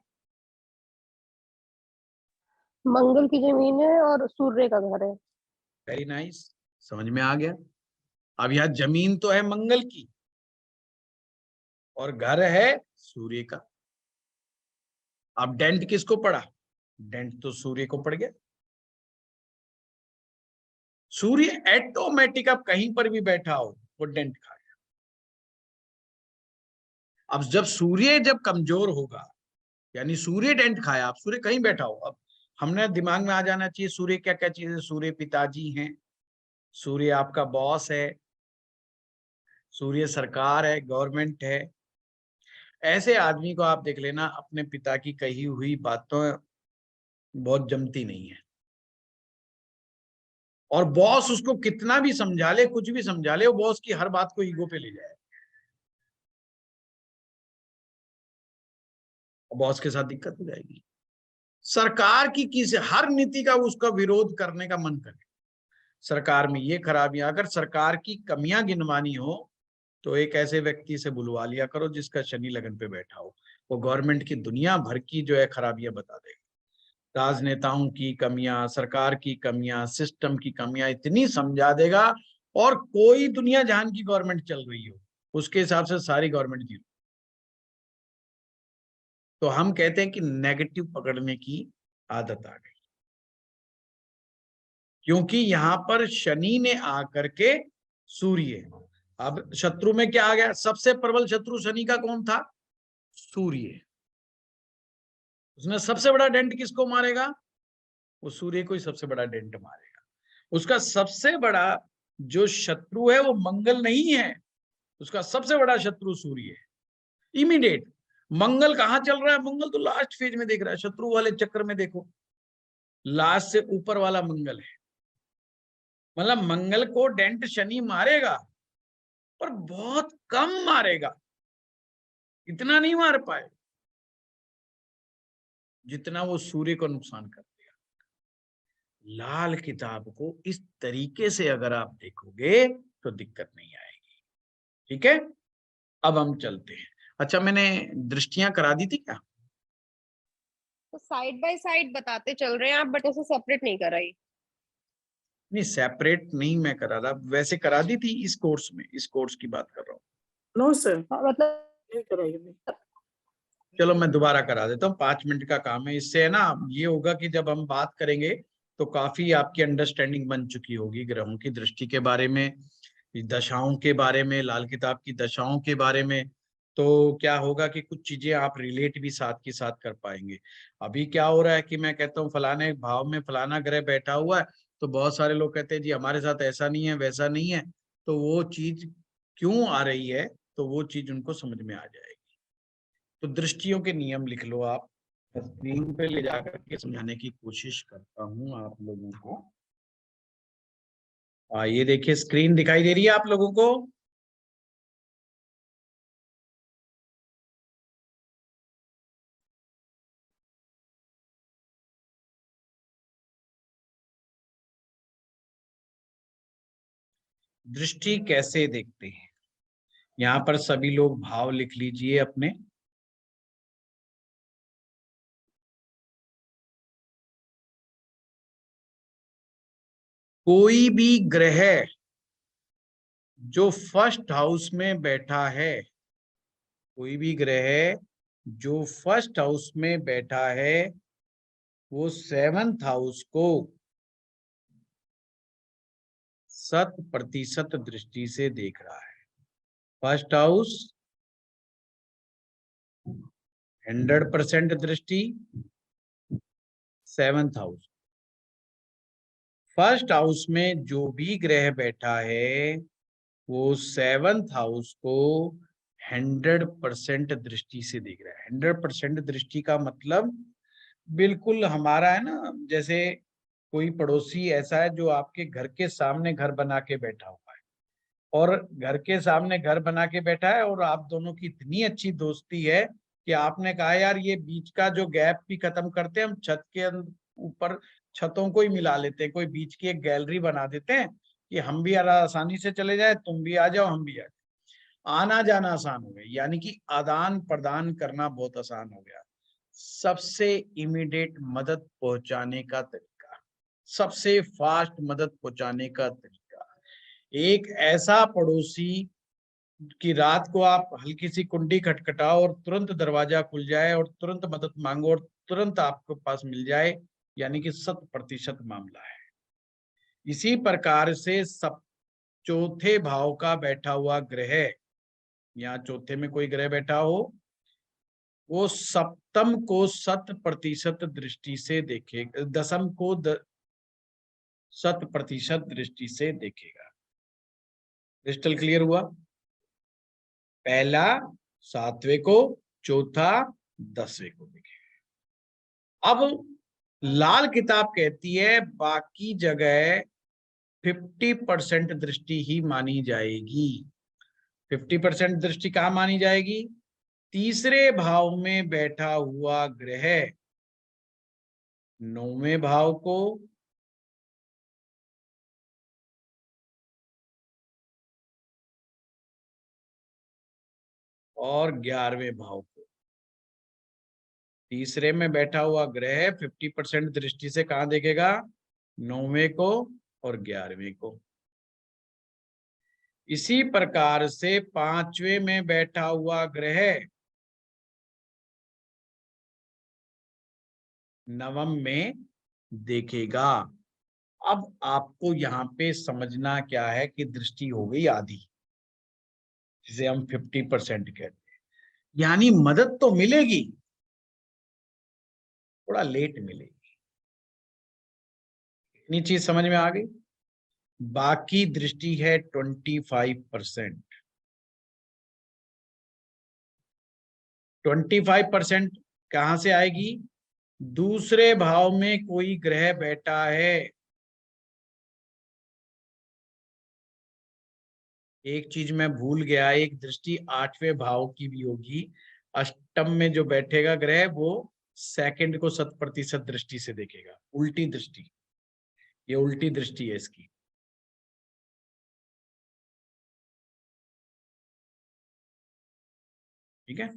मंगल की जमीन है और सूर्य का घर है। वेरी नाइस, समझ में आ गया। अब यह जमीन तो है मंगल की और घर है सूर्य का। अब डेंट किसको पड़ा? डेंट तो सूर्य को पड़ गया। सूर्य ऑटोमेटिक अब कहीं पर भी बैठा हो वो डेंट खाएगा। अब जब सूर्य जब कमजोर होगा, यानी सूर्य डेंट खाया, अब सूर्य कहीं बैठा हो, अब हमने दिमाग में आ जाना चाहिए सूर्य क्या क्या चीज है। सूर्य पिताजी हैं, सूर्य आपका बॉस है, सूर्य सरकार है, गवर्नमेंट है। ऐसे आदमी को आप देख लेना, अपने पिता की कही हुई बातों बहुत जमती नहीं है, और बॉस उसको कितना भी समझा ले, कुछ भी समझा ले, वो बॉस की हर बात को ईगो पे ले जाए, और बॉस के साथ दिक्कत हो जाएगी। सरकार की किसी हर नीति का उसका विरोध करने का मन करे। सरकार में ये खराबियां, अगर सरकार की कमियां गिनवानी हो तो एक ऐसे व्यक्ति से बुलवा लिया करो जिसका शनि लगन पे बैठा हो। वो गवर्नमेंट की दुनिया भर की जो है खराबियां बता देगा। राजनेताओं की कमियां, सरकार की कमियां, सिस्टम की कमियां इतनी समझा देगा। और कोई दुनिया जहान की गवर्नमेंट चल रही हो, उसके हिसाब से सारी गवर्नमेंट जीरो। तो हम कहते हैं कि नेगेटिव पकड़ने की आदत आ गई, क्योंकि यहां पर शनि ने आकर के सूर्य, अब शत्रु में क्या आ गया? सबसे प्रबल शत्रु शनि का कौन था? सूर्य। उसने सबसे बड़ा डेंट किसको मारेगा? वो सूर्य को ही सबसे बड़ा डेंट मारेगा। उसका सबसे बड़ा जो शत्रु है वो मंगल नहीं है, उसका सबसे बड़ा शत्रु सूर्य है। इमीडिएट मंगल कहां चल रहा है? मंगल तो लास्ट फेज में देख रहा है, शत्रु वाले चक्र में देखो, लास्ट से ऊपर वाला मंगल है। मतलब मंगल को डेंट शनि मारेगा, पर बहुत कम मारेगा, इतना नहीं मार पाए जितना वो सूर्य को नुकसान कर दिया। लाल किताब को इस तरीके से अगर आप देखोगे तो दिक्कत नहीं आएगी। ठीक है, अब हम चलते हैं। अच्छा, मैंने दृष्टियां करा दी थी क्या? तो साइड बाय साइड बताते चल रहे हैं आप, बट ऐसे सेपरेट नहीं कराई। नहीं, सेपरेट नहीं मैं करा रहा, वैसे करा दी थी इस कोर्स में, इस कोर्स की बात कर रहा हूँ। नो सर, मतलब नहीं कराइए। चलो मैं दोबारा करा देता हूँ, 5 मिनट का काम है। इससे है ना, ये होगा कि जब हम बात करेंगे तो काफी आपकी अंडरस्टैंडिंग बन चुकी होगी ग्रहों की दृष्टि के बारे में, दशाओं के बारे में, लाल किताब की दशाओं के बारे में। तो क्या होगा कि कुछ चीजें आप रिलेट भी साथ के साथ कर पाएंगे। अभी क्या हो रहा है कि मैं कहता हूँ फलाने भाव में फलाना ग्रह बैठा हुआ है, तो बहुत सारे लोग कहते हैं जी हमारे साथ ऐसा नहीं है, वैसा नहीं है। तो वो चीज क्यों आ रही है, तो वो चीज उनको समझ में आ जाएगी। तो दृष्टियों के नियम लिख लो आप, स्क्रीन पे ले जाकर के समझाने की कोशिश करता हूँ आप लोगों को। ये देखिए स्क्रीन दिखाई दे रही है आप लोगों को? दृष्टि कैसे देखते हैं, यहाँ पर सभी लोग भाव लिख लीजिए अपने। कोई भी ग्रह जो फर्स्ट हाउस में बैठा है, कोई भी ग्रह जो फर्स्ट हाउस में बैठा है, वो 7th हाउस को 100% दृष्टि से देख रहा है। फर्स्ट हाउस 100% दृष्टि, 7th हाउस फर्स्ट हाउस में जो भी ग्रह बैठा है वो 7th हाउस को 100% दृष्टि से देख रहा है। 100% दृष्टि का मतलब बिल्कुल हमारा है ना, जैसे कोई पड़ोसी ऐसा है जो आपके घर के सामने घर बना के बैठा हुआ है, और घर के सामने घर बना के बैठा है और आप दोनों की इतनी अच्छी दोस्ती है कि आपने कहा यार ये बीच का जो गैप भी खत्म करते हैं, हम छत के ऊपर छतों को ही मिला लेते हैं, कोई बीच की एक गैलरी बना देते हैं कि हम भी आसानी से चले जाए, तुम भी आ जाओ हम भी आ जाए, आना जाना आसान हो गया, यानी कि आदान प्रदान करना बहुत आसान हो गया। सबसे इमीडिएट मदद पहुंचाने का तरीका, सबसे फास्ट मदद पहुंचाने का तरीका, एक ऐसा पड़ोसी कि रात को आप हल्की सी कुंडी खटखटाओ और तुरंत दरवाजा खुल जाए और तुरंत मदद मांगो और तुरंत आपके पास मिल जाए, यानी कि 100% मामला है। इसी प्रकार से सब चौथे भाव का बैठा हुआ ग्रह, यहाँ चौथे में कोई ग्रह बैठा हो, वो सप्तम को 100% दृष्टि से देखेगा, दशम को 100% दृष्टि से देखेगा। क्रिस्टल क्लियर हुआ? पहला 7वें को, चौथा 10वें को देखेगा। अब लाल किताब कहती है बाकी जगह 50% दृष्टि ही मानी जाएगी। 50% दृष्टि कहाँ मानी जाएगी? तीसरे भाव में बैठा हुआ ग्रह 9वें भाव को, और 11वें भाव को। तीसरे में बैठा हुआ ग्रह 50% दृष्टि से कहां देखेगा? 9वें को और 11वें को। इसी प्रकार से 5वें में बैठा हुआ ग्रह 9वें में देखेगा। अब आपको यहाँ पे समझना क्या है कि दृष्टि हो गई आधी, जिसे हम 50% कहते हैं, यानी मदद तो मिलेगी, थोड़ा लेट मिलेगी। इतनी चीज समझ में आ गई? बाकी दृष्टि है 25%। 25% कहां से आएगी? दूसरे भाव में कोई ग्रह बैठा है। एक चीज मैं भूल गया, एक दृष्टि 8वें भाव की भी होगी। अष्टम में जो बैठेगा ग्रह वो सेकंड को 100% दृष्टि से देखेगा। उल्टी दृष्टि, ये उल्टी दृष्टि है इसकी। ठीक है?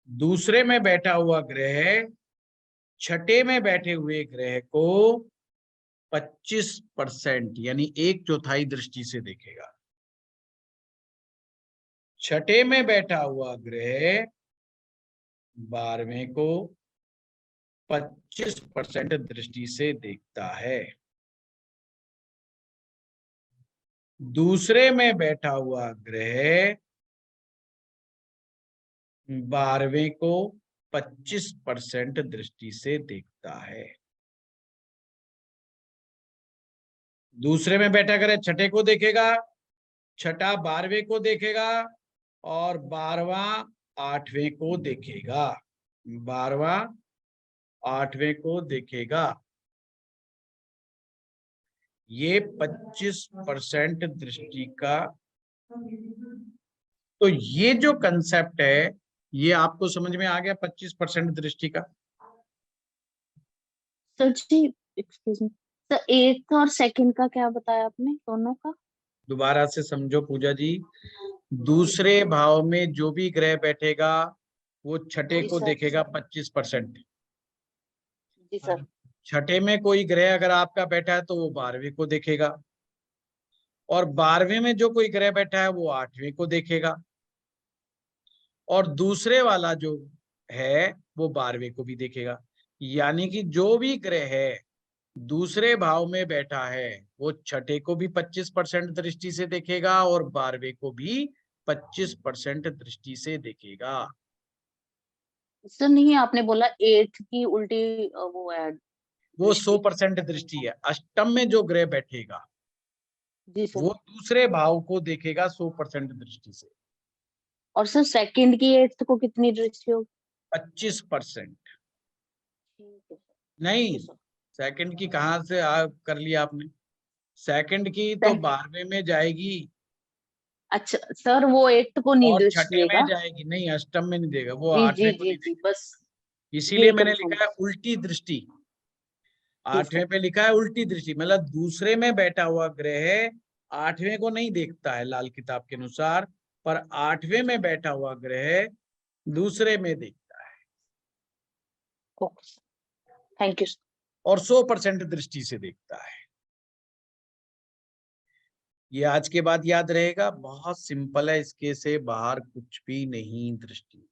दूसरे में बैठा हुआ ग्रह छठे में बैठे हुए ग्रह को 25% यानी 1/4 दृष्टि से देखेगा। छठे में बैठा हुआ ग्रह 12वें को 25% दृष्टि से देखता है। दूसरे में बैठा हुआ ग्रह 12वें को 25% दृष्टि से देखता है। दूसरे में बैठा ग्रह छठे को देखेगा, छठा 12वें को देखेगा, और 12वां 8वें को देखेगा। 12वां 8वें को देखेगा। ये 25% दृष्टि का, तो ये जो कंसेप्ट है ये आपको समझ में आ गया 25% दृष्टि का? सर जी एक्सक्यूज मी सर, 8th और 2nd का क्या बताया आपने, दोनों का? दोबारा से समझो पूजा जी, दूसरे भाव में जो भी ग्रह बैठेगा वो छठे जी को सर। देखेगा 25%। जी सर। छठे में कोई ग्रह अगर आपका बैठा है तो वो 12वें को देखेगा, और 12वें में जो कोई ग्रह बैठा है वो 8वें को देखेगा, और दूसरे वाला जो है वो 12वें को भी देखेगा। यानी कि जो भी ग्रह है दूसरे भाव में बैठा है वो छठे को भी 25% दृष्टि से देखेगा और 12वें को भी 25% दृष्टि से देखेगा। सर नहीं, आपने बोला 8th की उल्टी वो है, वो 100% दृष्टि है। अष्टम में जो ग्रह बैठेगा जी सर। वो दूसरे भाव को देखेगा 100% दृष्टि से। और सर सेकंड की 8th को कितनी दृष्टि होगी? 25%। ठीक है सर। नहीं, सर सेकंड की कहाँ से कर लिया आपने? सेकंड की तो 12वें में जाएगी अच्छा सर, वो 8th को नहीं और दृष्टि छठे में देगा। जाएगी। नहीं, अष्टम में नहीं देगा, वो जी 8वें जी को जी नहीं जी, देगा। बस इसीलिए यही मैंने कंफर्म। लिखा है उल्टी दृष्टि। जी सर। 8वें पे लिखा है उल्टी दृष्टि, मतलब दूसरे में बैठा हुआ ग्रह 8वें को नहीं देखता है लाल किताब के अनुसार, पर 8वें में बैठा हुआ ग्रह दूसरे में देखता है okay sir, thank you sir. और 100% दृष्टि से देखता है। ये आज के बाद याद रहेगा, बहुत सिंपल है, इसके से बाहर कुछ भी नहीं दृष्टि में।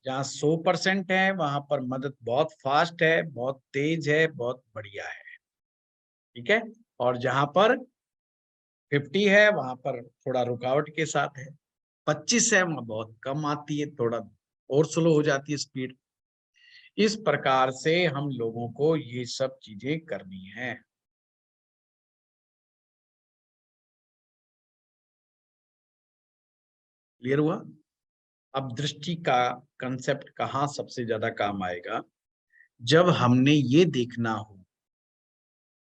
जहाँ 100% है वहां पर मदद बहुत फास्ट है, बहुत तेज है, बहुत बढ़िया है, ठीक है। और जहां पर 50 है वहां पर थोड़ा रुकावट के साथ है। 25 है वहां बहुत कम आती है, थोड़ा और स्लो हो जाती है स्पीड। इस प्रकार से हम लोगों को ये सब चीजें करनी है। क्लियर हुआ? अब दृष्टि का कंसेप्ट कहाँ सबसे ज्यादा काम आएगा? जब हमने ये देखना हो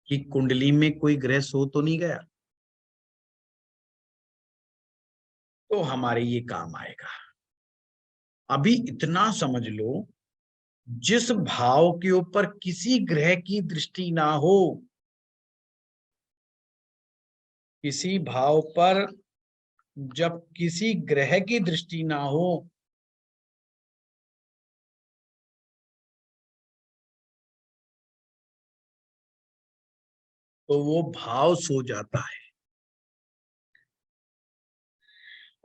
कि कुंडली में कोई ग्रह सो तो नहीं गया, तो हमारे ये काम आएगा। अभी इतना समझ लो, जिस भाव के ऊपर किसी ग्रह की दृष्टि ना हो, किसी भाव पर जब किसी ग्रह की दृष्टि ना हो, तो वो भाव सो जाता है।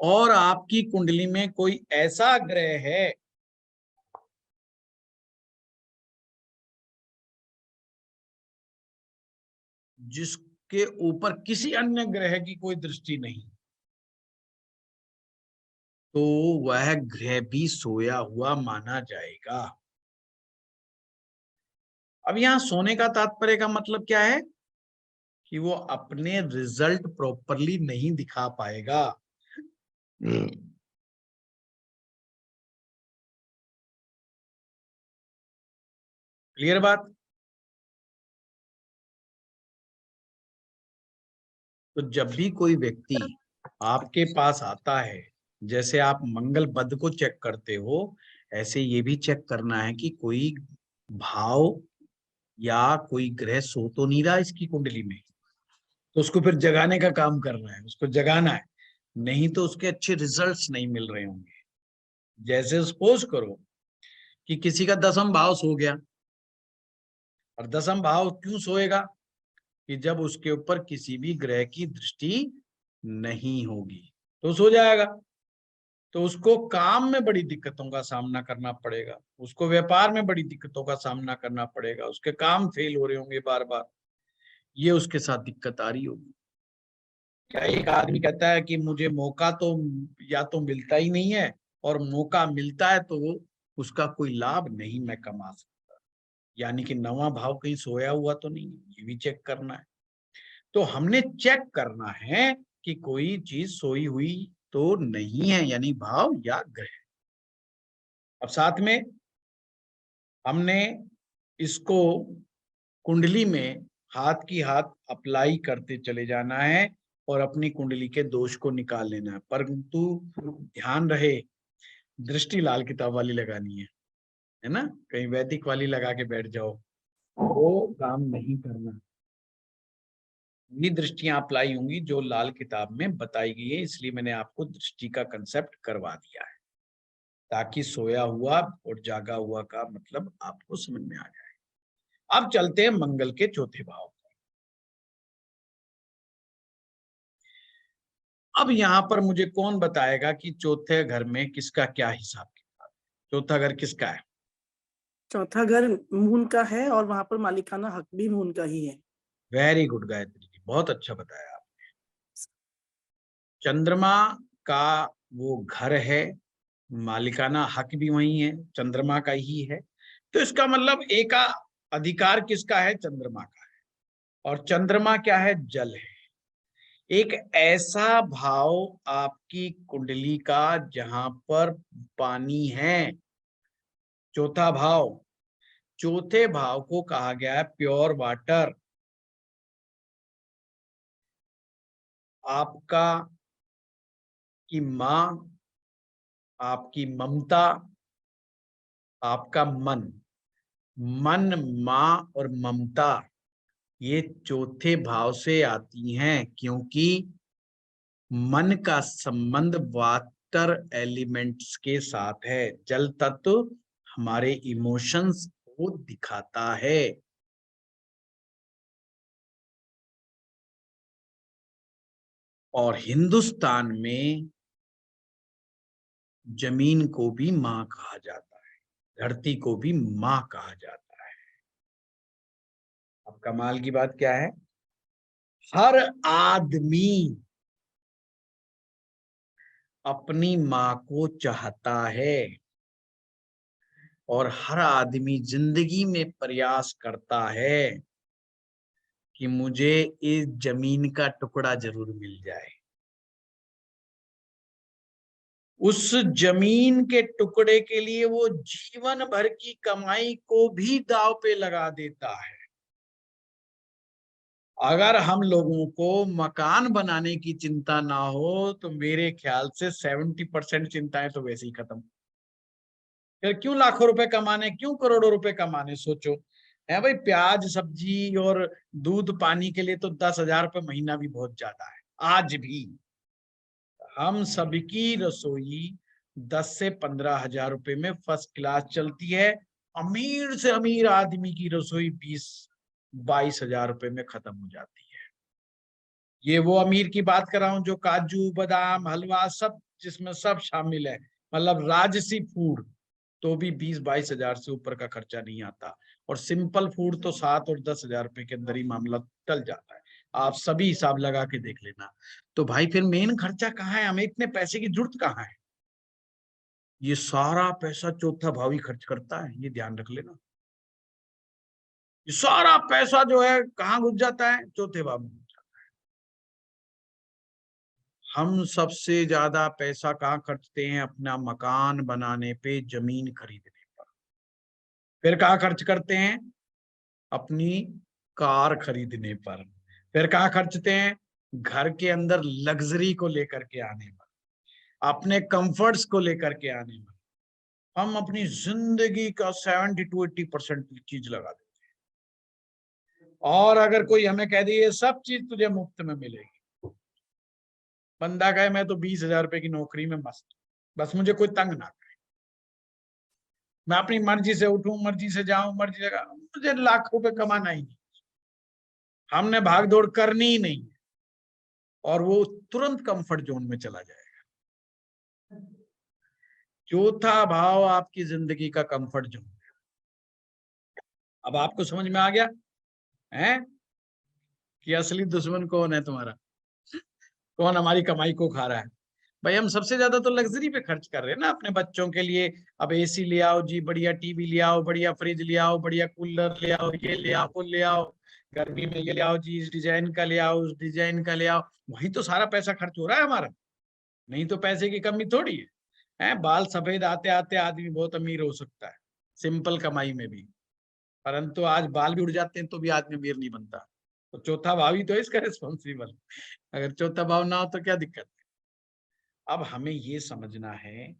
और आपकी कुंडली में कोई ऐसा ग्रह है जिसके ऊपर किसी अन्य ग्रह की कोई दृष्टि नहीं, तो वह ग्रह भी सोया हुआ माना जाएगा। अब यहां सोने का तात्पर्य का मतलब क्या है? कि वो अपने रिजल्ट प्रॉपरली नहीं दिखा पाएगा। क्लियर बात? तो जब भी कोई व्यक्ति आपके पास आता है, जैसे आप मंगल बद को चेक करते हो, ऐसे ये भी चेक करना है कि कोई भाव या कोई ग्रह सो तो नहीं रहा इसकी कुंडली में। तो उसको फिर जगाने का काम करना है, उसको जगाना है, नहीं तो उसके अच्छे रिजल्ट्स नहीं मिल रहे होंगे। जैसे सपोज करो कि किसी का 10वां भाव सो गया, और 10वां भाव क्यों सोएगा? कि जब उसके ऊपर किसी भी ग्रह की दृष्टि नहीं होगी तो सो जाएगा। तो उसको काम में बड़ी दिक्कतों का सामना करना पड़ेगा, उसको व्यापार में बड़ी दिक्कतों का सामना करना पड़ेगा, उसके काम फेल हो रहे होंगे बार बार, ये उसके साथ दिक्कत आ रही होगी। क्या एक आदमी कहता है कि मुझे मौका तो या तो मिलता ही नहीं है, और मौका मिलता है तो वो उसका कोई लाभ नहीं मैं कमा सकता, यानी कि 9वां भाव कहीं सोया हुआ तो नहीं, ये भी चेक करना है। तो हमने चेक करना है कि कोई चीज सोई हुई तो नहीं है, यानी भाव या ग्रह। अब साथ में हमने इसको कुंडली में हाथ की हाथ अप्लाई करते चले जाना है और अपनी कुंडली के दोष को निकाल लेना है। परंतु ध्यान रहे, दृष्टि लाल किताब वाली लगानी है ना? कहीं वैदिक वाली लगा के बैठ जाओ, वो काम नहीं करना। ये दृष्टियां अप्लाई होंगी जो लाल किताब में बताई गई है, इसलिए मैंने आपको दृष्टि का कंसेप्ट करवा दिया है, ताकि सोया हुआ और जागा हुआ का मतलब आपको समझ में आ जाए। अब चलते हैं मंगल के चौथे भाव। अब यहाँ पर मुझे कौन बताएगा कि चौथे घर में किसका क्या हिसाब किताब? चौथा घर किसका है? चौथा घर मून का है और वहां पर मालिकाना हक भी मून का ही है। वेरी गुड गायत्री जी, बहुत अच्छा बताया आपने। चंद्रमा का वो घर है, मालिकाना हक भी वही है, चंद्रमा का ही है। तो इसका मतलब अधिकार किसका है? चंद्रमा का है। और चंद्रमा क्या है? जल है। एक ऐसा भाव आपकी कुंडली का जहां पर पानी है, चौथा भाव, चौथे भाव को कहा गया है प्योर वाटर। आपका की मां, आपकी ममता, आपका मन, मन, मां और ममता, ये चौथे भाव से आती हैं, क्योंकि मन का संबंध वाटर एलिमेंट्स के साथ है। जल तत्व हमारे इमोशंस को दिखाता है। और हिंदुस्तान में जमीन को भी मां कहा जाता है, धरती को भी मां कहा जाता है। अब कमाल की बात क्या है? हर आदमी अपनी मां को चाहता है और हर आदमी जिंदगी में प्रयास करता है कि मुझे इस जमीन का टुकड़ा जरूर मिल जाए। उस जमीन के टुकड़े के लिए वो जीवन भर की कमाई को भी दांव पे लगा देता है। अगर हम लोगों को मकान बनाने की चिंता ना हो तो मेरे ख्याल से 70% चिंताएं तो वैसे ही खत्म। फिर क्यों लाखों रुपए कमाने, क्यों करोड़ों रुपए कमाने? सोचो, है भाई, प्याज सब्जी और दूध पानी के लिए तो 10,000 रुपये महीना भी बहुत ज्यादा है। आज भी हम सबकी रसोई 10 से 15,000 रुपए में फर्स्ट क्लास चलती है। अमीर से अमीर आदमी की रसोई 20-22,000 रुपए में खत्म हो जाती है। ये वो अमीर की बात कर रहा हूं जो काजू बादाम हलवा सब, जिसमें सब शामिल है, मतलब राजसी फूड, तो भी 20-22,000 से ऊपर का खर्चा नहीं आता। और सिंपल फूड तो 7 और 10,000 रुपए के अंदर ही मामला टल जाता है। आप सभी हिसाब लगा के देख लेना। तो भाई फिर मेन खर्चा कहाँ है? हमें इतने पैसे की जरूरत कहाँ है? ये सारा पैसा चौथा भाव ही खर्च करता है, ये ध्यान रख लेना। ये सारा पैसा जो है कहाँ घुस जाता है? चौथे भाव में। हम सबसे ज्यादा पैसा कहाँ खर्चते हैं? अपना मकान बनाने पे, जमीन खरीदने पर। फिर कहाँ खर्च करते हैं? अपनी कार खरीदने पर। फिर कहाँ खर्चते हैं? घर के अंदर लग्जरी को लेकर के आने पर, अपने कंफर्ट्स को लेकर के आने पर। हम अपनी जिंदगी का 70-80% चीज लगा देते हैं। और अगर कोई हमें कह दे ये सब चीज तुझे मुफ्त में मिलेगी, बंदा कहे मैं तो 20,000 रुपए की नौकरी में मस्त, बस मुझे कोई तंग ना करे, मैं अपनी मर्जी से उठूं, मर्जी से जाऊं, मर्जी से, मुझे लाख रुपए कमाना ही नहीं, हमने भाग दौड़ करनी ही नहीं, और वो तुरंत कंफर्ट जोन में चला जाएगा। चौथा भाव आपकी जिंदगी का कंफर्ट जोन। अब आपको समझ में आ गया है कि असली दुश्मन कौन है तुम्हारा, कौन हमारी कमाई को खा रहा है? भाई हम सबसे ज्यादा तो लग्जरी पे खर्च कर रहे हैं ना अपने बच्चों के लिए। अब एसी ले आओ जी, बढ़िया टीवी ले आओ, बढ़िया फ्रिज ले आओ, बढ़िया कूलर ले आओ, ये ले आओ, वो ले आओ, गर्मी में ये ले आओ जी, इस डिजाइन का ले आओ, उस डिजाइन का ले आओ। वही तो सारा पैसा खर्च हो रहा है हमारा। नहीं तो पैसे की कमी थोड़ी है। बाल सफेद आते आते आदमी बहुत अमीर हो सकता है सिंपल कमाई में भी, परंतु आज बाल भी उड़ जाते हैं तो भी आदमी अमीर नहीं बनता। तो चौथा भाव ही तो है इसका रिस्पॉन्सिबल। अगर चौथा भाव ना हो तो क्या दिक्कत है? अब हमें ये समझना है,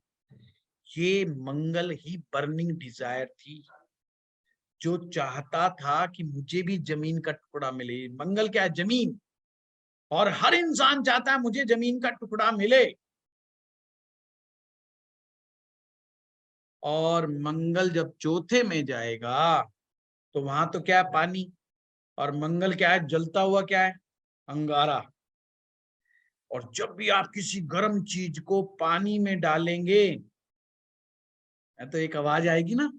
ये मंगल ही बर्निंग डिजायर थी, जो चाहता था कि मुझे भी जमीन का टुकड़ा मिले। मंगल क्या है? जमीन। और हर इंसान चाहता है मुझे जमीन का टुकड़ा मिले। और मंगल जब चौथे में जाएगा तो वहां तो क्या है? पानी। और मंगल क्या है? जलता हुआ क्या है? अंगारा। और जब भी आप किसी गर्म चीज को पानी में डालेंगे तो एक आवाज आएगी ना,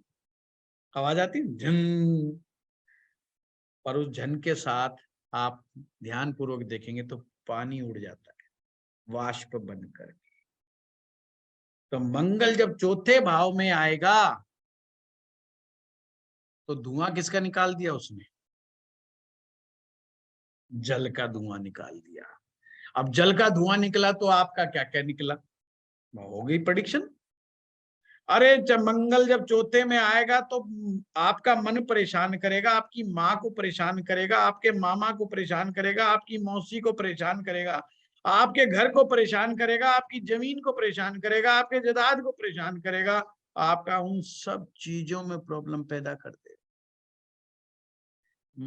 आवाज आती है झन। पर उस झन के साथ आप ध्यान पूर्वक देखेंगे तो पानी उड़ जाता है वाष्प बनकर। तो मंगल जब चौथे भाव में आएगा तो धुआं किसका निकाल दिया उसने? जल का धुआं निकाल दिया। अब जल का धुआं निकला तो आपका क्या क्या निकला? हो गई प्रेडिक्शन। अरे जब मंगल जब चौथे में आएगा तो आपका मन परेशान करेगा, आपकी माँ को परेशान करेगा, आपके मामा को परेशान करेगा, आपकी मौसी को परेशान करेगा, आपके घर को परेशान करेगा, आपकी जमीन को परेशान करेगा, आपके जायदाद को परेशान करेगा, आपका उन सब चीजों में प्रॉब्लम पैदा कर देगा।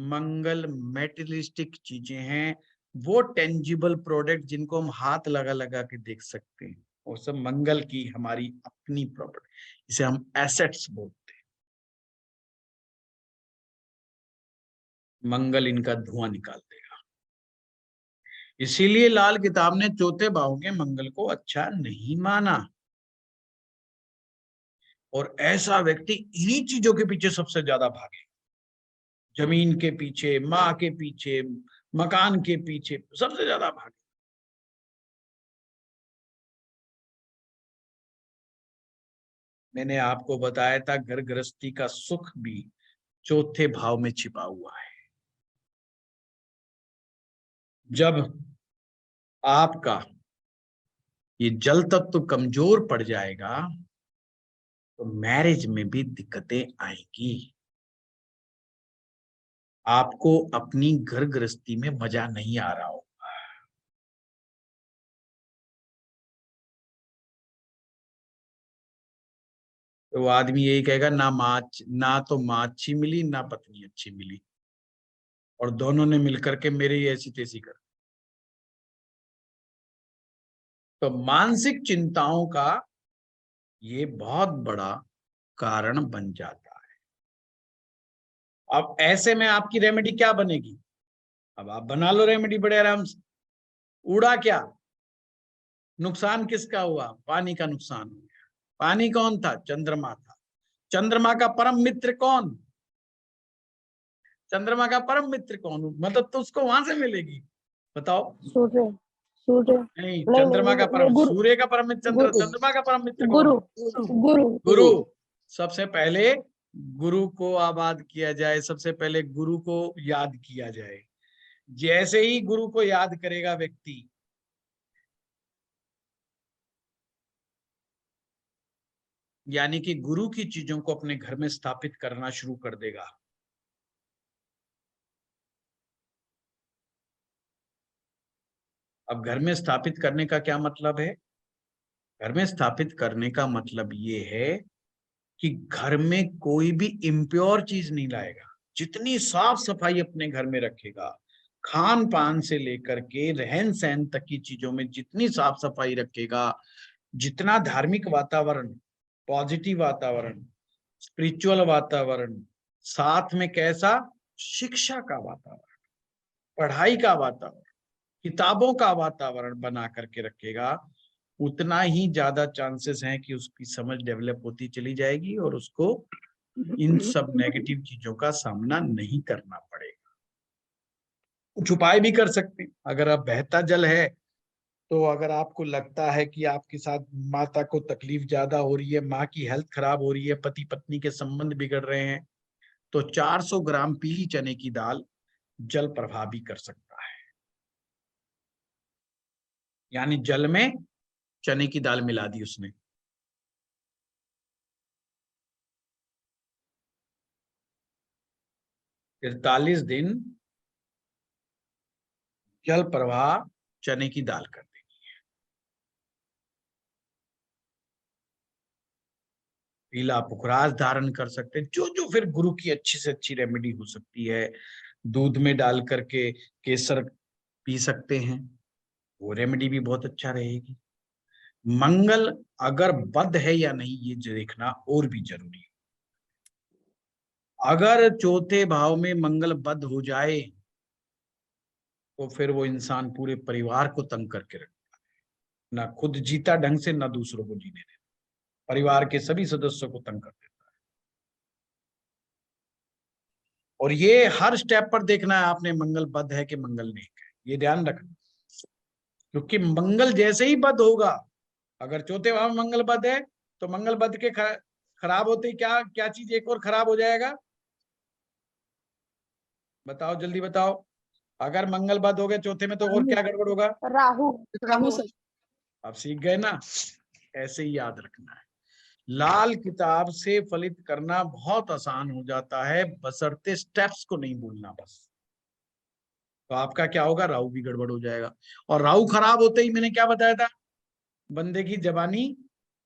मंगल मेटेरियलिस्टिक चीजें हैं, वो टेंजिबल प्रोडक्ट जिनको हम हाथ लगा लगा के देख सकते हैं, और सब मंगल की हमारी अपनी प्रॉपर्टी, इसे हम एसेट्स बोलते हैं। मंगल इनका धुआं निकाल देगा। इसीलिए लाल किताब ने चौथे भाव के मंगल को अच्छा नहीं माना, और ऐसा व्यक्ति इन्हीं चीजों के पीछे सबसे ज्यादा भागे, जमीन के पीछे, माँ के पीछे, मकान के पीछे सबसे ज्यादा भागे। मैंने आपको बताया था घर गृहस्थी का सुख भी चौथे भाव में छिपा हुआ है। जब आपका ये जल तत्व कमजोर पड़ जाएगा तो मैरिज में भी दिक्कतें आएंगी, आपको अपनी घर गृहस्थी में मजा नहीं आ रहा होगा। तो वो आदमी यही कहेगा, ना तो माँ अच्छी मिली ना पत्नी अच्छी मिली, और दोनों ने मिलकर के मेरे ऐसी तैसी कर। तो मानसिक चिंताओं का ये बहुत बड़ा कारण बन जाता है। अब ऐसे में आपकी रेमेडी क्या बनेगी? अब आप बना लो रेमेडी बड़े आराम से। उड़ा क्या? नुकसान किसका हुआ? पानी का नुकसान हो गया। पानी कौन था? चंद्रमा था। चंद्रमा का परम मित्र कौन? चंद्रमा का परम मित्र कौन? मतलब तो उसको वहां से मिलेगी, बताओ। सूर्य। सूर्य नहीं, नहीं, चंद्रमा का परम, गुरु। सूर्य का परम मित्र चंद्र, गुरु। चंद्रमा का परम मित्र कौन? गुरु। गुरु। गुरु। सबसे पहले गुरु को आबाद किया जाए, सबसे पहले गुरु को याद किया जाए। जैसे ही गुरु को याद करेगा व्यक्ति, यानी कि गुरु की चीजों को अपने घर में स्थापित करना शुरू कर देगा। अब घर में स्थापित करने का क्या मतलब है? घर में स्थापित करने का मतलब ये है कि घर में कोई भी इम्प्योर चीज नहीं लाएगा। जितनी साफ सफाई अपने घर में रखेगा, खान पान से लेकर के रहन सहन तक की चीजों में जितनी साफ सफाई रखेगा, जितना धार्मिक वातावरण, पॉजिटिव वातावरण, स्पिरिचुअल वातावरण, साथ में कैसा शिक्षा का वातावरण, पढ़ाई का वातावरण, किताबों का वातावरण बना करके रखेगा, उतना ही ज्यादा चांसेस हैं कि उसकी समझ डेवलप होती चली जाएगी और उसको इन सब नेगेटिव चीजों का सामना नहीं करना पड़ेगा। कुछ उपाय भी कर सकते हैं। अगर अब बहता जल है, तो अगर आपको लगता है कि आपके साथ माता को तकलीफ ज्यादा हो रही है, माँ की हेल्थ खराब हो रही है, पति पत्नी के संबंध बिगड़ रहे हैं, तो 400 ग्राम पीली चने की दाल जल प्रवाह भी कर सकता है। यानी जल में चने की दाल मिला दी उसने, फिर 43 दिन जल प्रवाह चने की दाल कर देनी है। पीला पुखराज धारण कर सकते हैं, जो जो फिर गुरु की अच्छी से अच्छी रेमेडी हो सकती है। दूध में डाल करके केसर पी सकते हैं, वो रेमेडी भी बहुत अच्छा रहेगी। मंगल अगर बद है या नहीं ये देखना और भी जरूरी है। अगर चौथे भाव में मंगल बद हो जाए तो फिर वो इंसान पूरे परिवार को तंग करके रखता है, ना खुद जीता ढंग से, ना दूसरों को जीने देता, परिवार के सभी सदस्यों को तंग कर देता है। और ये हर स्टेप पर देखना है आपने, मंगल बद है कि मंगल नहीं है, ये ध्यान रखना। क्योंकि मंगल जैसे ही बद होगा, अगर चौथे भाव में मंगल बद है, तो मंगल बद के खराब होते ही क्या क्या चीज एक और खराब हो जाएगा? बताओ जल्दी बताओ। अगर मंगल बाद हो गए चौथे में तो और क्या गड़बड़ होगा? राहु। राहु सर। अब सीख गए ना, ऐसे ही याद रखना है। लाल किताब से फलित करना बहुत आसान हो जाता है, बशर्ते स्टेप्स को नहीं भूलना बस। तो आपका क्या होगा, राहु भी गड़बड़ हो जाएगा। और राहु खराब होते ही मैंने क्या बताया था, बंदे की जबानी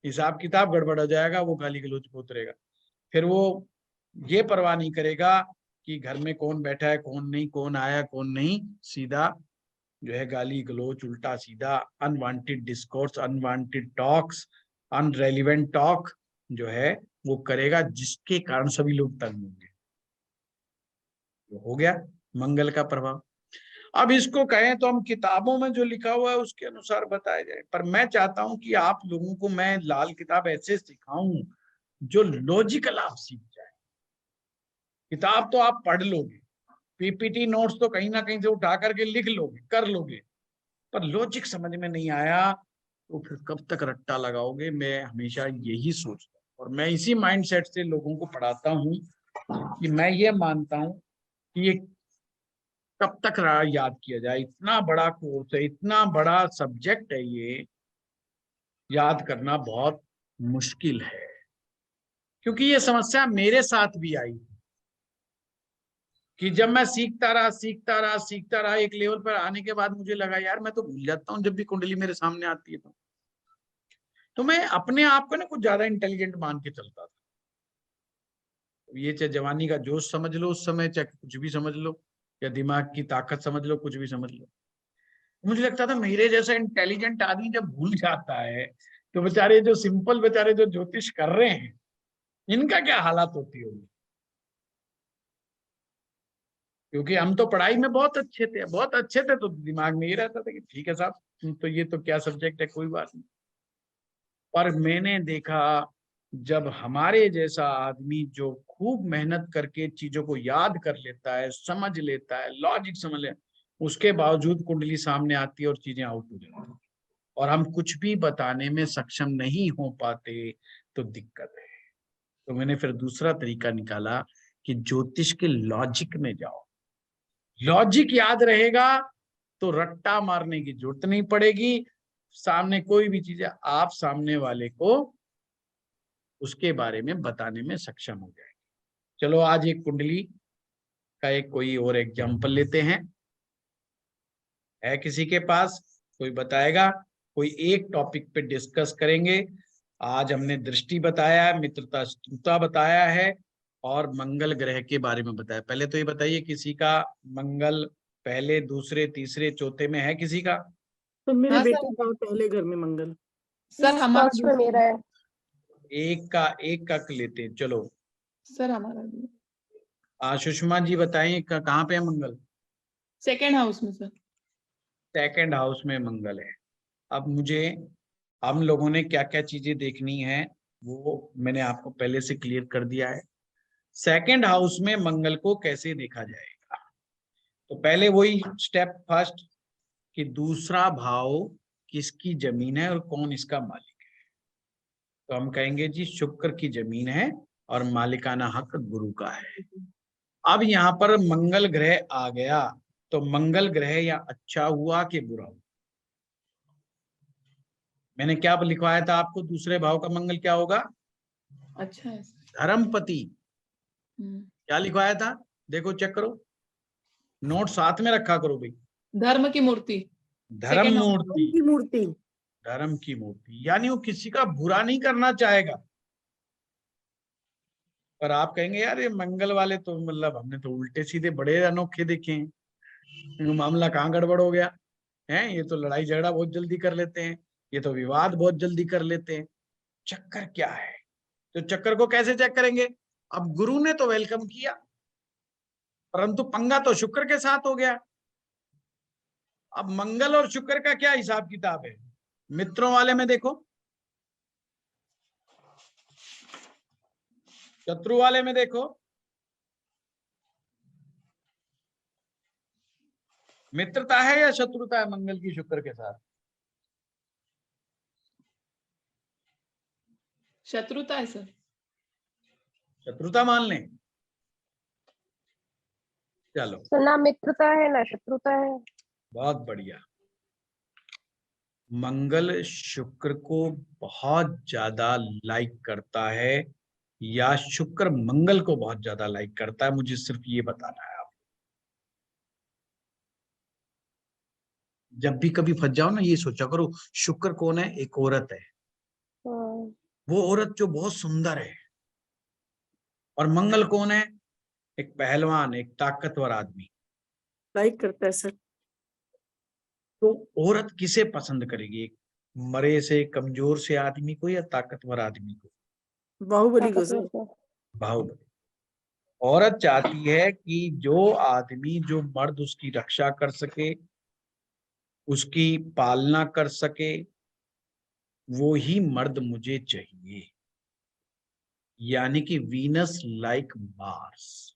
हिसाब किताब गड़बड़ हो जाएगा, वो गाली गलौज पे उतरेगा। फिर वो ये परवाह नहीं करेगा कि घर में कौन बैठा है कौन नहीं, कौन आया कौन नहीं, सीधा जो है गाली गलौज, उल्टा सीधा, unwanted discourse, unwanted talks, irrelevant talk जो है वो करेगा, जिसके कारण सभी लोग तंग होंगे। हो गया मंगल का प्रभाव। अब इसको कहें तो हम किताबों में जो लिखा हुआ है उसके अनुसार बताया जाए, पर मैं चाहता हूं कि आप लोगों को मैं लाल किताब ऐसे सिखाऊं जो लॉजिकल आप सीख जाए। किताब तो आप पढ़ लोगे, पीपीटी नोट्स तो कहीं ना कहीं से उठा करके लिख लोगे, कर लोगे, पर लॉजिक समझ में नहीं आया तो फिर कब तक रट्टा लगाओगे। मैं हमेशा यही सोचता हूँ और मैं इसी माइंडसेट से लोगों को पढ़ाता हूँ कि मैं ये मानता हूँ कि ये कब तक याद किया जाए। इतना बड़ा कोर्स है, इतना बड़ा सब्जेक्ट है, ये याद करना बहुत मुश्किल है। क्योंकि ये समस्या मेरे साथ भी आई कि जब मैं सीखता रहा एक लेवल पर आने के बाद मुझे लगा यार मैं तो भूल जाता हूँ जब भी कुंडली मेरे सामने आती है तो मैं अपने आप को ना कुछ ज्यादा इंटेलिजेंट मान के चलता था। ये चाहे जवानी का जोश समझ लो उस समय, चाहे कुछ भी समझ लो, या दिमाग की ताकत समझ लो, कुछ भी समझ लो, मुझे लगता था मेरे जैसा इंटेलिजेंट आदमी जब भूल जाता है तो बेचारे जो सिंपल बेचारे जो ज्योतिष कर रहे हैं इनका क्या हालत होती होगी। क्योंकि हम तो पढ़ाई में बहुत अच्छे थे तो दिमाग में ये रहता था कि ठीक है साहब तो ये तो क्या सब्जेक्ट है, कोई बात नहीं। पर मैंने देखा जब हमारे जैसा आदमी जो खूब मेहनत करके चीजों को याद कर लेता है, समझ लेता है, लॉजिक समझ ले, उसके बावजूद कुंडली सामने आती है और चीजें आउट हो जाती है और हम कुछ भी बताने में सक्षम नहीं हो पाते, तो दिक्कत है। तो मैंने फिर दूसरा तरीका निकाला कि ज्योतिष के लॉजिक में जाओ। लॉजिक याद रहेगा तो रट्टा मारने की जरूरत नहीं पड़ेगी। सामने कोई भी चीज है आप सामने वाले को उसके बारे में बताने में सक्षम हो जाएंगे। चलो आज एक कुंडली का एक कोई और एग्जांपल लेते हैं। है किसी के पास कोई बताएगा? कोई एक टॉपिक पे डिस्कस करेंगे। आज हमने दृष्टि बताया, मित्रता शत्रुता बताया है और मंगल ग्रह के बारे में बताया। पहले तो ये बताइए किसी का मंगल पहले, दूसरे, तीसरे, चौथे में है किसी का? तो मेरे हाँ बेटे सर। का पहले घर में मंगल। सर हमारा फर्स्ट में मेरा है। एक का लेते हैं। चलो सर हमारा भी सुषमा जी बताएं कहाँ पे है मंगल? सेकेंड हाउस में सर। सेकंड हाउस में मंगल है। अब मुझे हम लोगों ने क्या क्या चीजें देखनी है वो मैंने आपको पहले से क्लियर कर दिया है। सेकंड हाउस में मंगल को कैसे देखा जाएगा, तो पहले वही स्टेप फर्स्ट कि दूसरा भाव किसकी जमीन है और कौन इसका मालिक है। तो हम कहेंगे जी शुक्र की जमीन है और मालिकाना हक गुरु का है। अब यहाँ पर मंगल ग्रह आ गया तो मंगल ग्रह या अच्छा हुआ कि बुरा हुआ? मैंने क्या लिखवाया था आपको, दूसरे भाव का मंगल क्या होगा? अच्छा है सर। धर्मपति। क्या लिखवाया था? देखो चेक करो, नोट साथ में रखा करो भाई। धर्म की मूर्ति। धर्म Second house। मूर्ति, उनकी मूर्ति। धर्म की मूर्ति, यानी वो किसी का बुरा नहीं करना चाहेगा। पर आप कहेंगे यार ये मंगल वाले तो मतलब हमने तो उल्टे सीधे बड़े अनोखे देखे हैं, मामला कहाँ गड़बड़ हो गया है, ये तो लड़ाई झगड़ा बहुत जल्दी कर लेते हैं, ये तो विवाद बहुत जल्दी कर लेते हैं। चक्कर क्या है? तो चक्कर को कैसे चेक करेंगे? अब गुरु ने तो वेलकम किया परंतु पंगा तो शुक्र के साथ हो गया। अब मंगल और शुक्र का क्या हिसाब किताब है? मित्रों वाले में देखो, शत्रु वाले में देखो। मित्रता है या शत्रुता है मंगल की शुक्र के साथ? शत्रुता है सर। शत्रुता मान लें। चलो, तो ना मित्रता है ना शत्रुता है। बहुत बढ़िया। मंगल शुक्र को बहुत ज्यादा लाइक करता है या शुक्र मंगल को बहुत ज्यादा लाइक करता है, मुझे सिर्फ ये बताना है। आप जब भी कभी फंस जाओ ना, ये सोचा करो शुक्र कौन है, एक औरत है, हाँ, वो औरत जो बहुत सुंदर है। और मंगल कौन है, एक पहलवान, एक ताकतवर आदमी। लाइक करता है सर। तो औरत किसे पसंद करेगी, एक मरे से कमजोर से आदमी को या ताकतवर आदमी को? बाहुबली को ताकतवर सर। को। बाहुबली। औरत चाहती है कि जो आदमी, जो मर्द उसकी रक्षा कर सके, उसकी पालना कर सके, वो ही मर्द मुझे चाहिए। यानी कि वीनस लाइक मार्स।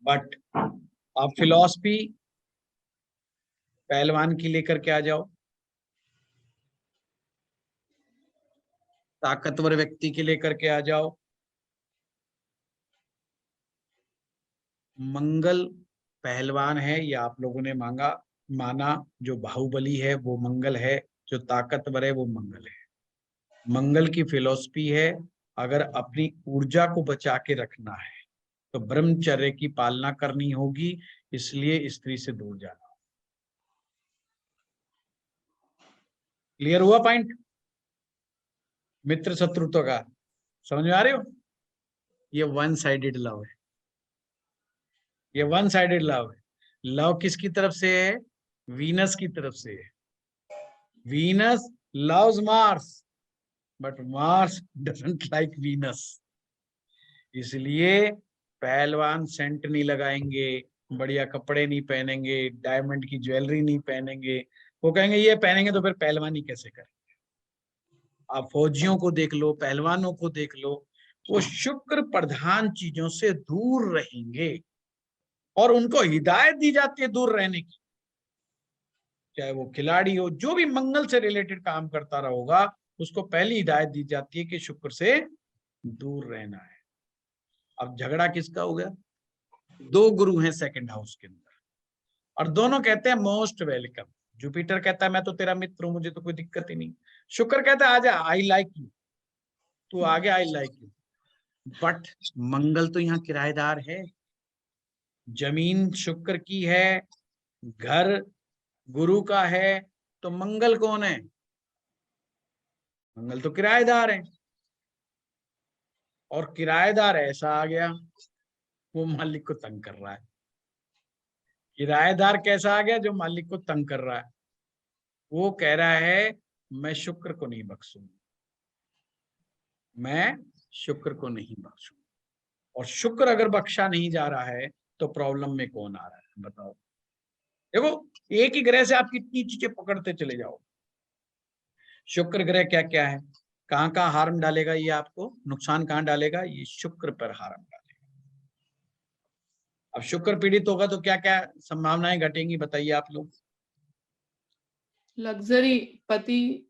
बट आप फिलॉसफी पहलवान की लेकर के आ जाओ, ताकतवर व्यक्ति के लेकर के आ जाओ। मंगल पहलवान है, या आप लोगों ने माना जो बाहुबली है वो मंगल है, जो ताकतवर है वो मंगल है। मंगल की फिलॉसफी है, अगर अपनी ऊर्जा को बचा के रखना है तो ब्रह्मचर्य की पालना करनी होगी, इसलिए स्त्री से दूर जाना। क्लियर हुआ पॉइंट? मित्र शत्रुत्व का समझ में आ रहे हो? ये वन साइडेड लव है, ये वन साइडेड लव है। लव किसकी तरफ से है? वीनस की तरफ से है। Venus loves Mars but Mars doesn't like Venus. इसलिए पहलवान सेंट नहीं लगाएंगे, बढ़िया कपड़े नहीं पहनेंगे, डायमंड की ज्वेलरी नहीं पहनेंगे। वो कहेंगे ये पहनेंगे तो फिर पहलवानी कैसे करें। आप फौजियों को देख लो, पहलवानों को देख लो, वो शुक्र प्रधान चीजों से दूर रहेंगे और उनको हिदायत दी जाती है दूर रहने की। चाहे वो खिलाड़ी हो, जो भी मंगल से रिलेटेड काम करता रहा होगा, उसको पहली हिदायत दी जाती है कि शुक्र से दूर रहना है। अब झगड़ा किसका हो गया? दो गुरु हैं सेकंड हाउस के अंदर और दोनों कहते हैं मोस्ट वेलकम। जुपिटर कहता है मैं तो तेरा मित्र हूं, मुझे तो कोई दिक्कत ही नहीं। शुक्र कहता है आजा, आई लाइक यू, तू आगे, आई लाइक यू। बट मंगल तो यहाँ किराएदार है, जमीन शुक्र की है, घर गुरु का है, तो मंगल कौन है? मंगल तो किराएदार है। और किराएदार ऐसा आ गया, वो मालिक को तंग कर रहा है। किराएदार कैसा आ गया? जो मालिक को तंग कर रहा है। वो कह रहा है मैं शुक्र को नहीं बख्शूंगा, मैं शुक्र को नहीं बख्शूंगा। और शुक्र अगर बख्शा नहीं जा रहा है तो प्रॉब्लम में कौन आ रहा है बताओ? देखो, एक ही ग्रह से आप कितनी चीजें पकड़ते चले जाओ। शुक्र ग्रह क्या क्या है, कहाँ कहाँ हार्म डालेगा, ये आपको नुकसान कहाँ डालेगा, ये शुक्र पर हार्म डालेगा। अब शुक्र पीड़ित होगा तो क्या क्या संभावनाएं घटेंगी बताइए आप लोग? लग्जरी, पति,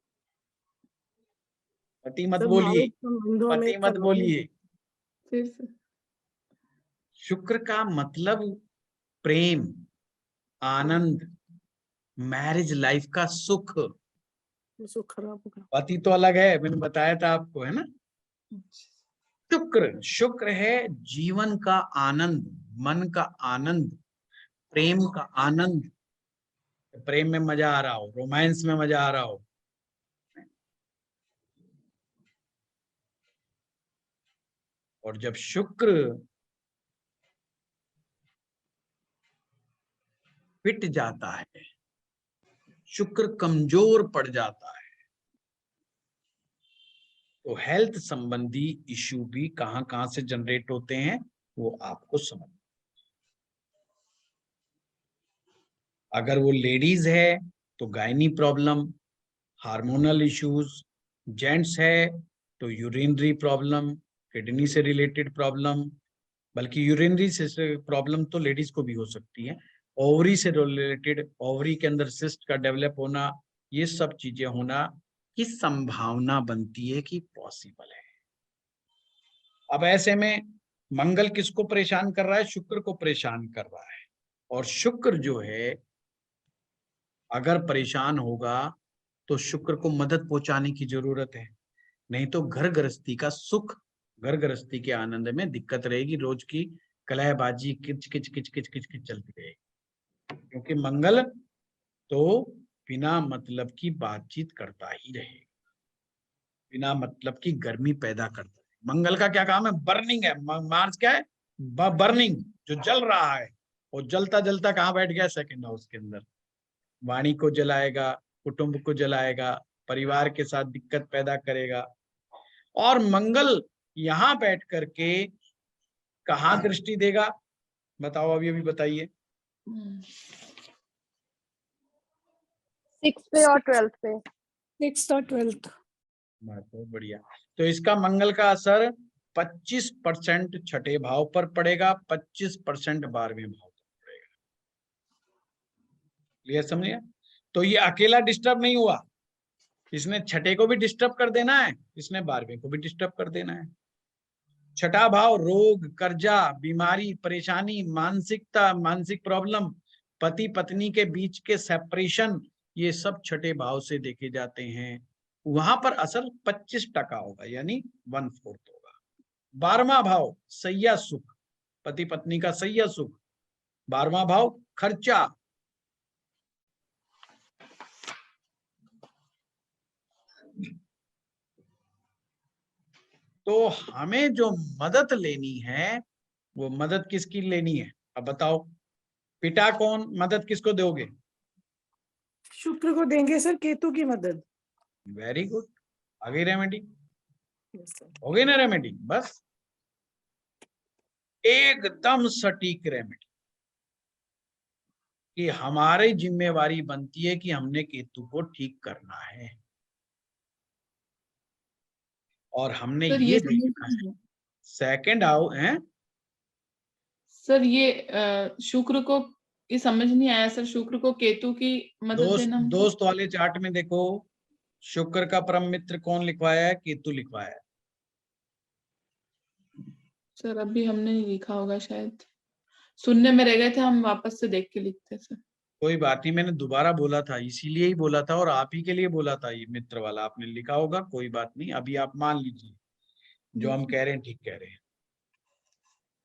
पति मत सर बोलिए, मानव संबंधों में पति मत खराबी। बोलिए। फिर से शुक्र का मतलब प्रेम, आनंद, मैरिज लाइफ का सुख। सुख खराब होगा। पति तो अलग है, मैंने बताया था आपको, है ना। शुक्र है जीवन का आनंद, मन का आनंद, प्रेम का आनंद। प्रेम में मजा आ रहा हो, रोमांस में मजा आ रहा हो। और जब शुक्र पिट जाता है, शुक्र कमजोर पड़ जाता है, तो हेल्थ संबंधी इश्यू भी कहां कहां से जनरेट होते हैं वो आपको समझ। अगर वो लेडीज है तो gynae problem, hormonal issues. Gents है तो यूरिनरी प्रॉब्लम, किडनी से रिलेटेड प्रॉब्लम। बल्कि यूरिनरी से प्रॉब्लम तो लेडीज को भी हो सकती है। ओवरी से रिलेटेड, ओवरी के अंदर सिस्ट का डेवलप होना, ये सब चीजें होना की संभावना बनती है कि पॉसिबल है। अब ऐसे में मंगल किसको परेशान कर रहा है? शुक्र को परेशान कर रहा है। और शुक्र जो है अगर परेशान होगा तो शुक्र को मदद पहुंचाने की जरूरत है, नहीं तो घर गृहस्थी का सुख, घर गृहस्थी के आनंद में दिक्कत रहेगी, रोज की कलहबाजी किच किच किच किच किच किच चलती रहेगी। क्योंकि मंगल तो बिना मतलब की बातचीत करता ही रहेगा, बिना मतलब की गर्मी पैदा करता है। मंगल का क्या काम है? बर्निंग है। मार्स क्या है? बर्निंग, जो जल रहा है। और जलता जलता कहाँ बैठ गया? सेकंड हाउस के अंदर। वाणी को जलाएगा, कुटुंब को जलाएगा, परिवार के साथ दिक्कत पैदा करेगा। और मंगल यहां बैठ करके कहाँ दृष्टि देगा? बताओ, अभी बताइए। 6 पे और 12th पे। 6th और 12th। बहुत बढ़िया। तो इसका मंगल का असर 25% छठे भाव पर पड़ेगा, 25% 12वें भाव पर पड़ेगा। क्लियर समझिए? तो ये अकेला डिस्टर्ब नहीं हुआ, इसने छठे को भी डिस्टर्ब कर देना है, इसने 12वें को भी डिस्टर्ब कर देना है। छठा भाव रोग, कर्जा, बीमारी, परेशानी, मानसिकता, मानसिक प्रॉब्लम, पति पत्नी के बीच के सेपरेशन, ये सब छठे भाव से देखे जाते हैं। वहां पर असर 25% होगा, यानी 1/4 होगा। 12वां भाव सैया सुख, पति पत्नी का सैया सुख। 12वां भाव खर्चा। तो हमें जो मदद लेनी है वो मदद किसकी लेनी है? अब बताओ, पिता कौन, मदद किसको दोगे? शुक्र को देंगे सर, केतु की मदद। वेरी गुड, आ गई रेमेडी? Yes sir. हो गई ना रेमेडी? बस एकदम सटीक रेमेडी कि हमारी जिम्मेवारी बनती है कि हमने केतु को ठीक करना है, और हमने सर ये ये देखना है सेकंड हाउ है। सर ये शुक्र को ये समझ नहीं आया सर, शुक्र को केतु की मदद देना मतलब? दोस्त वाले चार्ट में देखो, शुक्र का परम मित्र कौन लिखवाया है? केतु लिखवाया है। सर अभी हमने नहीं लिखा होगा शायद, सुनने में रह गए थे, हम वापस से देख के लिखते सर। कोई बात नहीं, मैंने दोबारा बोला था, इसीलिए ही बोला था, और आप ही के लिए बोला था। ये मित्र वाला आपने लिखा होगा, कोई बात नहीं। अभी आप मान लीजिए जो हम कह रहे हैं ठीक कह रहे हैं,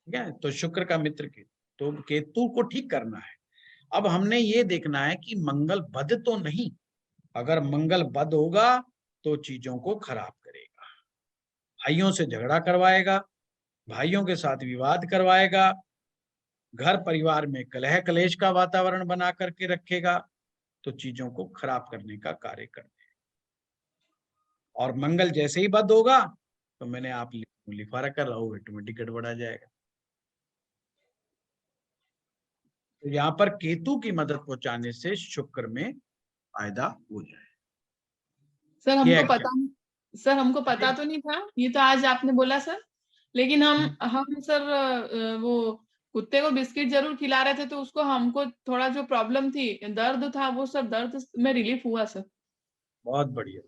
ठीक है? तो शुक्र का मित्र केतु, तो केतु को ठीक करना है। अब हमने ये देखना है कि मंगल बद तो नहीं। अगर मंगल बद होगा तो चीजों को खराब करेगा, भाइयों से झगड़ा करवाएगा, भाइयों के साथ विवाद करवाएगा, घर परिवार में कलह कलेश का वातावरण बना करके रखेगा, तो चीजों को खराब करने का कार्य करते हैं। और मंगल जैसे ही बद होगा तो मैंने आप लिखवा रखा, ऑटोमेटिक गड़बड़ा जाएगा। तो यहाँ पर केतु की मदद पहुंचाने से शुक्र में फायदा हो जाए। सर हमको पता तो नहीं था, ये तो आज आपने बोला सर। लेकिन हम सर वो कुत्ते को बिस्किट जरूर खिला रहे थे, तो उसको हमको थोड़ा जो प्रॉब्लम थी, दर्द था, वो सब दर्द में रिलीफ हुआ सर। बहुत बढ़िया,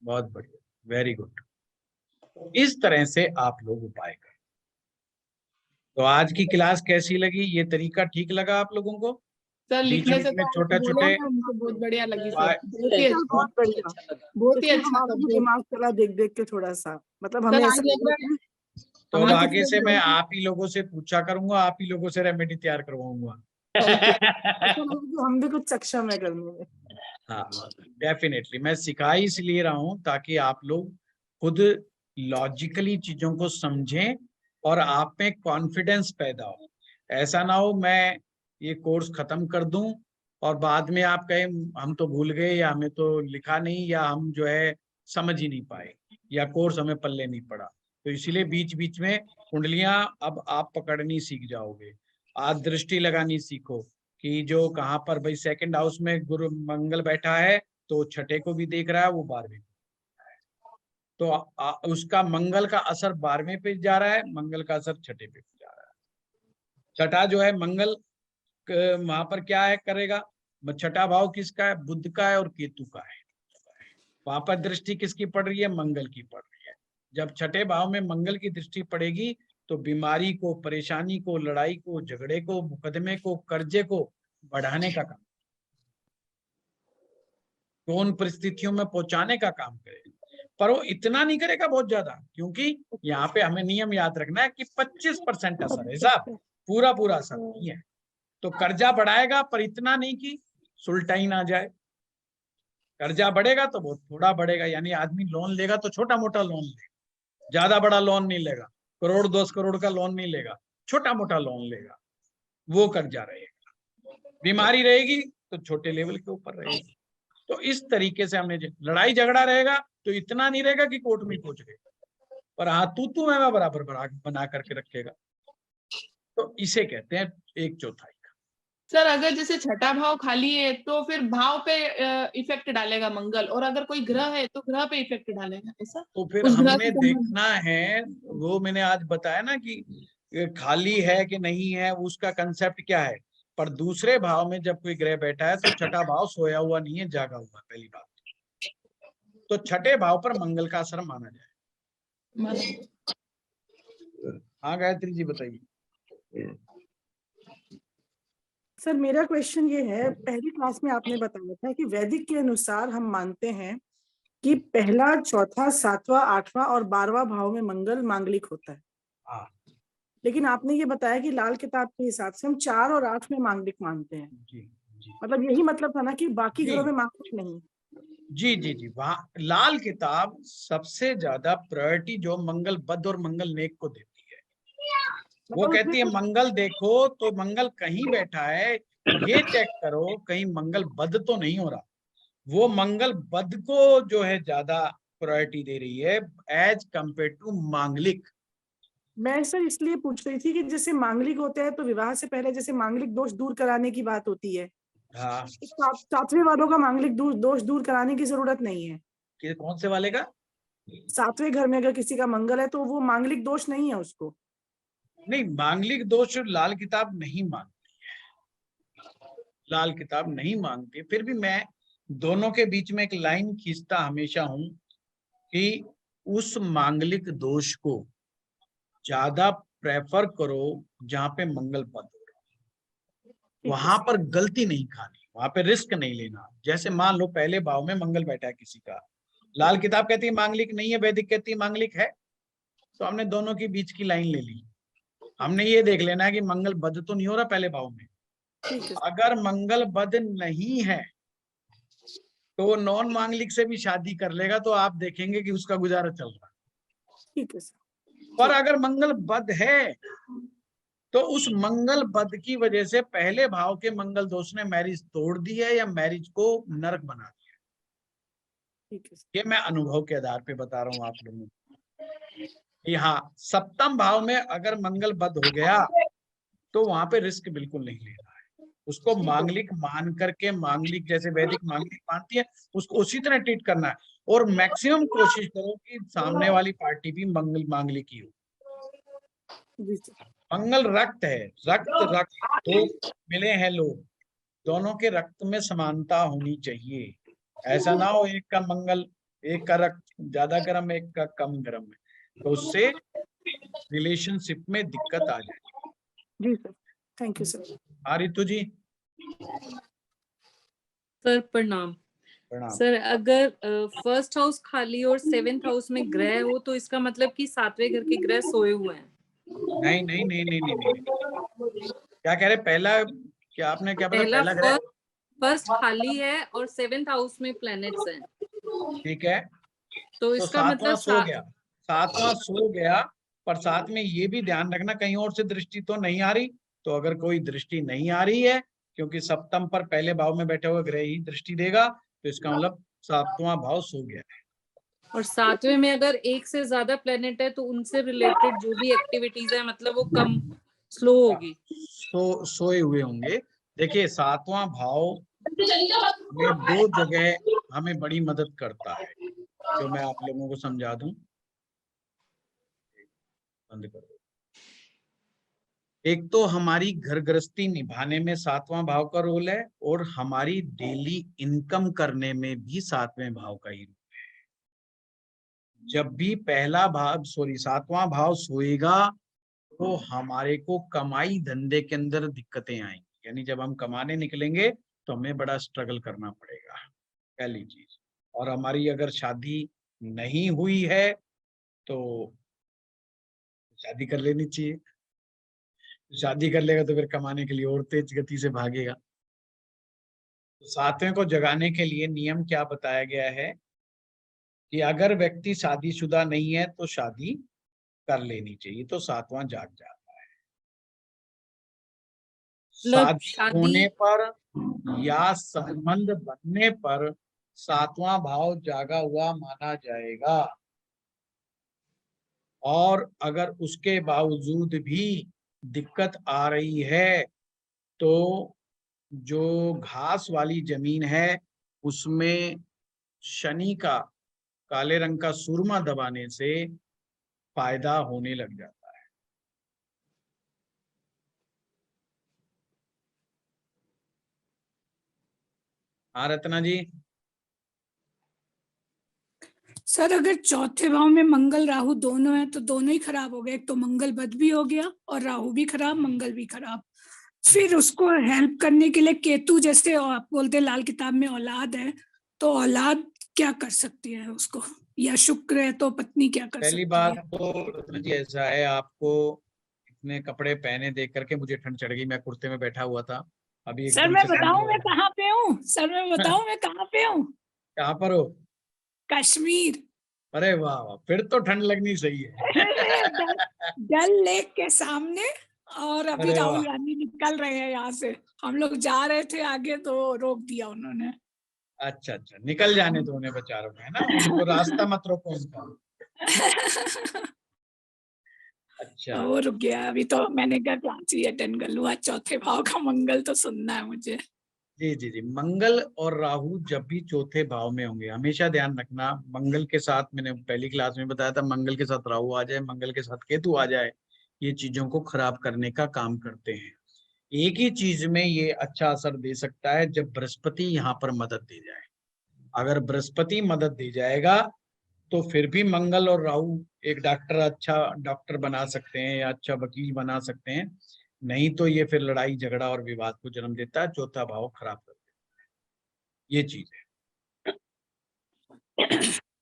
बहुत बढ़िया, वेरी गुड। इस तरह से आप लोग उपाय करें। तो आज की क्लास कैसी लगी? ये तरीका ठीक लगा आप लोगों को? सर बीच लिखने से बीच में तो छोटे बोला छोटे ना, हमको बहुत बढ़िया लगी सर, उपाय। बहुत ही अच्छा, बहुत बढ़िया। बहुत ही इसमें अच्छा हमारा भी सब्जेक्ट। दिमाग चला देख देख के थोड़ा सा, मतलब सर हमें आज ऐसा लग लगा रहा है तो अब हमारे आगे से मैं किसी आप ही लोगों से पूछा करूंगा, आप ही लोगों से रेमेडी तैयार करवाऊंगा। हम भी कुछ सक्षम है करने में। हाँ, डेफिनेटली मैं सिखा ही इसलिए रहा हूँ ताकि आप लोग खुद लॉजिकली चीजों को समझें और आप में कॉन्फिडेंस पैदा हो। ऐसा ना हो मैं ये कोर्स खत्म कर दूं और बाद में आप कहें हम तो भूल गए, या हमें तो लिखा नहीं, या हम जो है समझ ही नहीं पाए, या कोर्स हमें पल्ले नहीं पड़ा। तो इसीलिए बीच बीच में कुंडलियां अब आप पकड़नी सीख जाओगे। आज दृष्टि लगानी सीखो कि जो कहाँ पर भाई सेकंड हाउस में गुरु मंगल बैठा है तो छठे को भी देख रहा है, वो 12वें, तो उसका मंगल का असर 12वें पे जा रहा है, मंगल का असर छठे पे जा रहा है। छठा जो है मंगल वहां पर क्या है करेगा? छठा भाव किसका है? बुध का है और केतु का है। वहां पर दृष्टि किसकी पड़ रही है? मंगल की पड़ रही है। जब छठे भाव में मंगल की दृष्टि पड़ेगी तो बीमारी को, परेशानी को, लड़ाई को, झगड़े को, मुकदमे को, कर्जे को बढ़ाने का काम, तो उन परिस्थितियों में पहुंचाने का काम करेगा। पर वो इतना नहीं करेगा बहुत ज्यादा, क्योंकि यहाँ पे हमें नियम याद रखना है कि 25% असर है साहब, पूरा पूरा असर नहीं है। तो कर्जा बढ़ाएगा पर इतना नहीं कि सुलटा ही ना जाए। कर्जा बढ़ेगा तो बहुत थोड़ा बढ़ेगा, यानी आदमी लोन लेगा तो छोटा मोटा लोन लेगा, ज्यादा बड़ा लोन नहीं लेगा, करोड़ 10 करोड़ का लोन नहीं लेगा, छोटा मोटा लोन लेगा, वो कर्जा रहेगा। बीमारी रहेगी तो छोटे लेवल के ऊपर रहेगी। तो इस तरीके से हमने, लड़ाई झगड़ा रहेगा तो इतना नहीं रहेगा कि कोर्ट में पहुंच गए, पर हाँ तू मैं बराबर बना करके रखेगा। तो इसे कहते हैं 1/4। सर अगर जैसे छठा भाव खाली है तो फिर भाव पे इफेक्ट डालेगा मंगल, और अगर कोई ग्रह है तो ग्रह पे इफेक्ट डालेगा, ऐसा? तो फिर उस ग्रह हमने से संबंध- देखना है, वो मैंने आज बताया ना कि खाली है कि नहीं है, उसका कंसेप्ट क्या है। पर दूसरे भाव में जब कोई ग्रह बैठा है तो छठा भाव सोया हुआ नहीं है, जागा हुआ, पहली बात। तो छठे भाव पर मंगल का असर माना जाए। हाँ गायत्री जी बताइए। सर मेरा क्वेश्चन ये है, पहली क्लास में आपने बताया था कि वैदिक के अनुसार हम मानते हैं कि पहला, चौथा, सातवां, आठवां और 12वां भाव में मंगल मांगलिक होता है। हाँ लेकिन आपने ये बताया कि लाल किताब के हिसाब से हम 4 और 8 में मांगलिक मानते हैं। जी जी मतलब यही मतलब था ना कि बाकी जी घरों में मांगलिक नहीं। जी जी जी वहाँ लाल किताब सबसे ज्यादा प्रायोरिटी जो मंगल बद और मंगल नेक को देती है। वो मतलब कहती है उसमें मंगल देखो तो मंगल कहीं बैठा है, ये चेक करो कहीं मंगल बद तो नहीं हो रहा। वो मंगल बद को जो है ज्यादा प्रायोरिटी दे रही है एज कंपेयर टू मांगलिक। मैं सर इसलिए पूछ रही थी कि जैसे मांगलिक होते हैं तो विवाह से पहले जैसे मांगलिक दोष दूर कराने की बात होती है, हाँ, 7वें वालों का मांगलिक दोष दूर कराने की जरूरत नहीं है। कि कौन से वाले का? 7वें घर में अगर किसी का मंगल है तो वो मांगलिक दोष नहीं है उसको। नहीं, मांगलिक दोष लाल किताब नहीं मांगती है, लाल किताब नहीं मांगती। फिर भी मैं दोनों के बीच में एक लाइन खींचता हमेशा हूं कि उस मांगलिक दोष को ज्यादा प्रेफर करो जहां पे मंगल पद हो रहा है, वहां पर गलती नहीं खानी, वहां पे रिस्क नहीं लेना। जैसे मान लो पहले भाव में मंगल बैठा है किसी का, लाल किताब कहती है मांगलिक नहीं है, वैदिक कहती है मांगलिक है, तो हमने दोनों के बीच की लाइन ले ली। हमने ये देख लेना है कि मंगल बद तो नहीं हो रहा पहले भाव में। अगर मंगल बद नहीं है तो वो नॉन मांगलिक से भी शादी कर लेगा, तो आप देखेंगे कि उसका गुजारा चल रहा है। ठीक है सर। पर अगर मंगल बद है तो उस मंगल बद की वजह से पहले भाव के मंगल दोष ने मैरिज तोड़ दी है या मैरिज को नरक बना दिया। ठीक है। ये मैं अनुभव के आधार पे बता रहा हूँ आप लोगों को कि हाँ, सप्तम भाव में अगर मंगल बद हो गया तो वहां पे रिस्क बिल्कुल नहीं लेना है। उसको मांगलिक मान करके, मांगलिक जैसे वैदिक मांगलिक मानती है उसको उसी तरह ट्रीट करना है। और मैक्सिमम कोशिश करो कि सामने वाली पार्टी भी मंगल मांगलिक ही हो। जी सर। मंगल रक्त है, रक्त दो मिले हैं लोग, दोनों के रक्त में समानता होनी चाहिए। ऐसा ना हो एक का मंगल, एक का रक्त ज्यादा गर्म, एक का कम गर्म है, तो उससे रिलेशनशिप में दिक्कत आ जाए। जी sir, thank you sir. Ritu ji. Sir प्रणाम। प्रणाम। सर अगर फर्स्ट हाउस खाली और 7th हाउस में ग्रह हो तो इसका मतलब कि 7वें घर के ग्रह सोए हुए हैं? नहीं नहीं नहीं नहीं नहीं नहीं, नहीं। क्या कह रहे? पहला क्या आपने क्या बताया? पहला पहला ग्रह फर्स्ट खाली है और 7th हाउस में प्लैनेट्स हैं, ठीक है, तो तो इसका सातवां मतलब सो गया, सातवां सो गया। पर साथ में ये भी ध्यान रखना कहीं और से दृष्टि तो नहीं आ रही। तो अगर कोई दृष्टि नहीं आ रही है, क्योंकि सप्तम पर पहले भाव में बैठे हुए ग्रह ही दृष्टि देगा, तो इसका मतलब 7वां भाव सो गया है। और 7वें में अगर एक से ज्यादा प्लेनेट है तो उनसे रिलेटेड जो भी एक्टिविटीज है मतलब वो कम स्लो होगी। सोए हुए होंगे। देखिए 7वां भाव में 2 जगह हमें बड़ी मदद करता है, जो मैं आप लोगों को समझा दूं। बंद करो। एक तो हमारी घर गृहस्थी निभाने में 7वां भाव का रोल है, और हमारी डेली इनकम करने में भी 7वें भाव का ही रोल है। जब भी पहला भाव 7वां भाव सोएगा तो हमारे को कमाई धंधे के अंदर दिक्कतें आएंगी, यानी जब हम कमाने निकलेंगे तो हमें बड़ा स्ट्रगल करना पड़ेगा, पहली चीज। और हमारी अगर शादी नहीं हुई है तो शादी कर लेनी चाहिए। शादी कर लेगा तो फिर कमाने के लिए और तेज गति से भागेगा। तो सातवें को जगाने के लिए नियम क्या बताया गया है कि अगर व्यक्ति शादीशुदा नहीं है तो शादी कर लेनी चाहिए, तो सातवां जाग जाता है। शादी होने पर या संबंध बनने पर सातवां भाव जागा हुआ माना जाएगा। और अगर उसके बावजूद भी दिक्कत आ रही है तो जो घास वाली जमीन है उसमें शनि का काले रंग का सुरमा दबाने से फायदा होने लग जाता है। हाँ रत्ना जी। सर अगर चौथे भाव में मंगल राहु दोनों है तो दोनों ही खराब हो गए। एक तो मंगल बद भी हो गया और राहु भी खराब, मंगल भी खराब। फिर उसको हेल्प करने के लिए केतु, जैसे आप बोलते लाल किताब में औलाद है, तो औलाद क्या कर सकती है उसको, या शुक्र है तो पत्नी क्या कर सकती पहली है? बात तो रत्ना जी ऐसा है, आपको इतने कपड़े पहने देख करके मुझे ठंड चढ़ गई। मैं कुर्ते में बैठा हुआ था, अभी सर एकदम मैं से ठंड बताऊं लग मैं रहा है। कहाँ पे हूँ? सर मैं बताऊं मैं कहाँ पे हूँ? कहाँ पर हो? कश्मीर। अरे वाह वाह, फिर तो ठंड लगनी सही है। डल लेक के सामने। और अभी अरे राहुल वाह, गांधी निकल रहे हैं यहाँ से। हम लोग जा रहे थे आगे तो रोक दिया उन्होंने। अच्छा अच्छा, निकल जाने दो उन्हें बेचारों को, है ना, उनको रास्ता मत रोको उनका। अच्छा वो रुक गया। अभी तो मैंने कहा क्लास ही अटेंड कर लूँ। आज चौथे भाव का मंगल तो सुनना है मुझे। जी जी जी, मंगल और राहु जब भी चौथे भाव में होंगे, हमेशा ध्यान रखना, मंगल के साथ, मैंने पहली क्लास में बताया था, मंगल के साथ राहु आ जाए, मंगल के साथ केतु आ जाए, ये चीजों को खराब करने का काम करते हैं। एक ही चीज में ये अच्छा असर दे सकता है, जब बृहस्पति यहाँ पर मदद दे जाए। अगर बृहस्पति मदद दे जाएगा तो फिर भी मंगल और राहु एक डॉक्टर, अच्छा डॉक्टर बना सकते हैं या अच्छा वकील बना सकते हैं। नहीं तो ये फिर लड़ाई झगड़ा और विवाद को जन्म देता है, चौथा भाव खराब कर देता है, ये चीज है।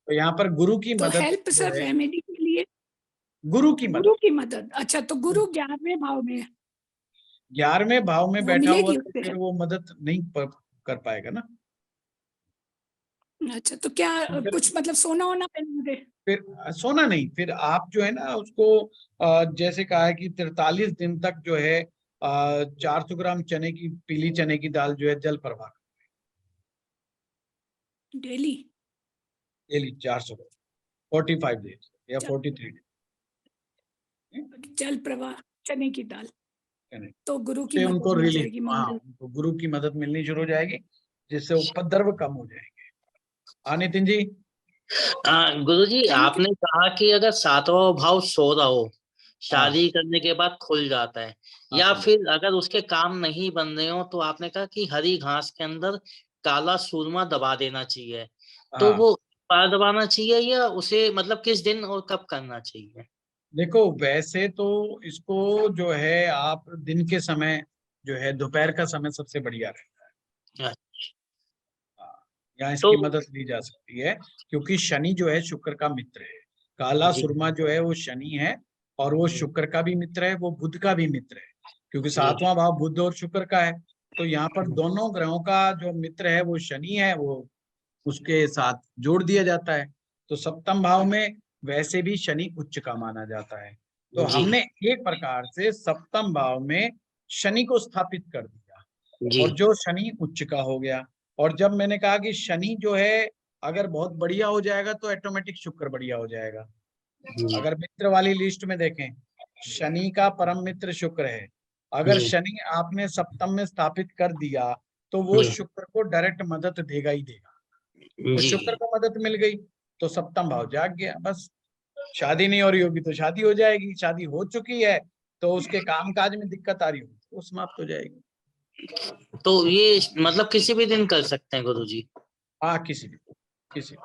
तो यहाँ पर गुरु की तो मदद हेल्प जो सर है, रेमेडी के लिए गुरु की गुरु मदद, की मदद। अच्छा तो गुरु 11वें भाव में है, 11वें भाव में वो बैठा हुआ मिलेगी तो उससे? फिर वो मदद नहीं कर पाएगा ना। अच्छा तो क्या फिर कुछ मतलब सोना होना पहना? फिर सोना नहीं, फिर आप जो है ना उसको जैसे कहा है कि 43 दिन तक जो है 400 ग्राम चने की, पीली चने की दाल जो है जल प्रवाह डेली? डेली 400 ग्राम, 45 डेज या 43 डेज जल प्रवाह चने की दाल, तो गुरु की से मदद उनको मिल रिलीफ, जाएगी हाँ मंगल। उनको गुरु की मदद मिलनी शुरू हो जाएगी, जिससे उपद्रव कम हो जाएंगे। हाँ नितिन जी। गुरुजी आपने कहा कि अगर सातवां भाव सो रहा हो, शादी करने के बाद खुल जाता है, या फिर अगर उसके काम नहीं बन रहे हो तो आपने कहा कि हरी घास के अंदर काला सूरमा दबा देना चाहिए, तो वो बार दबाना चाहिए या उसे मतलब किस दिन और कब करना चाहिए? देखो वैसे तो इसको जो है आप दिन के समय जो है, दोपहर का समय सबसे बढ़िया रहता है। यहाँ इसकी मदद ली जा सकती है, क्योंकि शनि जो है शुक्र का मित्र है। काला सुरमा जो है वो शनि है, और वो शुक्र का भी मित्र है, वो बुध का भी मित्र है, क्योंकि सातवां भाव बुध और शुक्र का है। तो यहाँ पर दोनों ग्रहों का जो मित्र है वो शनि है, वो उसके साथ जोड़ दिया जाता है। तो सप्तम भाव में वैसे भी शनि उच्च का माना जाता है, तो हमने एक प्रकार से सप्तम भाव में शनि को स्थापित कर दिया, और जो शनि उच्च का हो गया। और जब मैंने कहा कि शनि जो है अगर बहुत बढ़िया हो जाएगा तो ऑटोमेटिक शुक्र बढ़िया हो जाएगा। अगर मित्र वाली लिस्ट में देखें, शनि का परम मित्र शुक्र है। अगर शनि आपने सप्तम में स्थापित कर दिया तो वो शुक्र को डायरेक्ट मदद देगा ही देगा। तो शुक्र को मदद मिल गई तो सप्तम भाव जाग गया। बस शादी नहीं हो रही होगी तो शादी हो जाएगी, शादी हो चुकी है तो उसके कामकाज में दिक्कत आ रही होगी तो समाप्त हो जाएगी। तो ये मतलब किसी भी दिन कर सकते हैं गुरुजी? हाँ किसी भी। किसी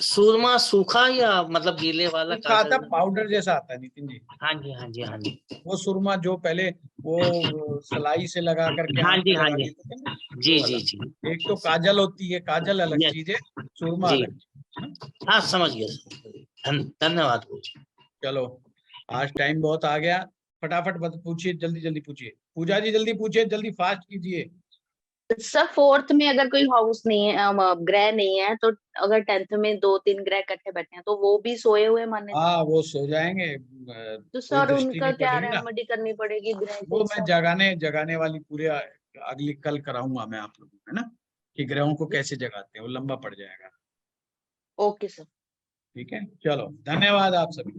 सूरमा सूखा या मतलब गीले वाला सूखा आता, काजल? पाउडर जैसा आता है नितिन जी। हाँ जी, हाँ जी, हाँ जी, वो सुरमा जो पहले वो सलाई से लगा करके हाँ आंख जी, में हाँ लगा जी, देते थे ना, जी वो जी वाला। जी एक तो काजल होती है, काजल अलग Yes. चीज है, सुरमा जी। अलग चीज। हाँ समझ गया सर, धन्यवाद गुरुजी। चलो आज टाइम बहुत आ गया, फटाफट पूछिए, जल्दी जल्दी पूछिए। पूजा जी जल्दी पूछिए, जल्दी फास्ट कीजिए। सर फोर्थ में अगर कोई हाउस नहीं है, ग्रह नहीं है, तो अगर 10th में 2-3 ग्रह इकट्ठे बैठे हैं तो वो भी सोए हुए माने जाते हाँ हैं। वो सो जाएंगे, तो कोई सर दृष्टि उनका नहीं क्या पड़ेगी ना। रेमेडी करनी पड़ेगी ग्रह के वो मैं हिसाब से? जगाने वाली पूरे अगली कल कराऊंगा मैं आप लोगों को, है ना, कि ग्रहों को कैसे जगाते हैं, वो लंबा पड़ जाएगा। Okay sir. ठीक है, चलो धन्यवाद आप सभी।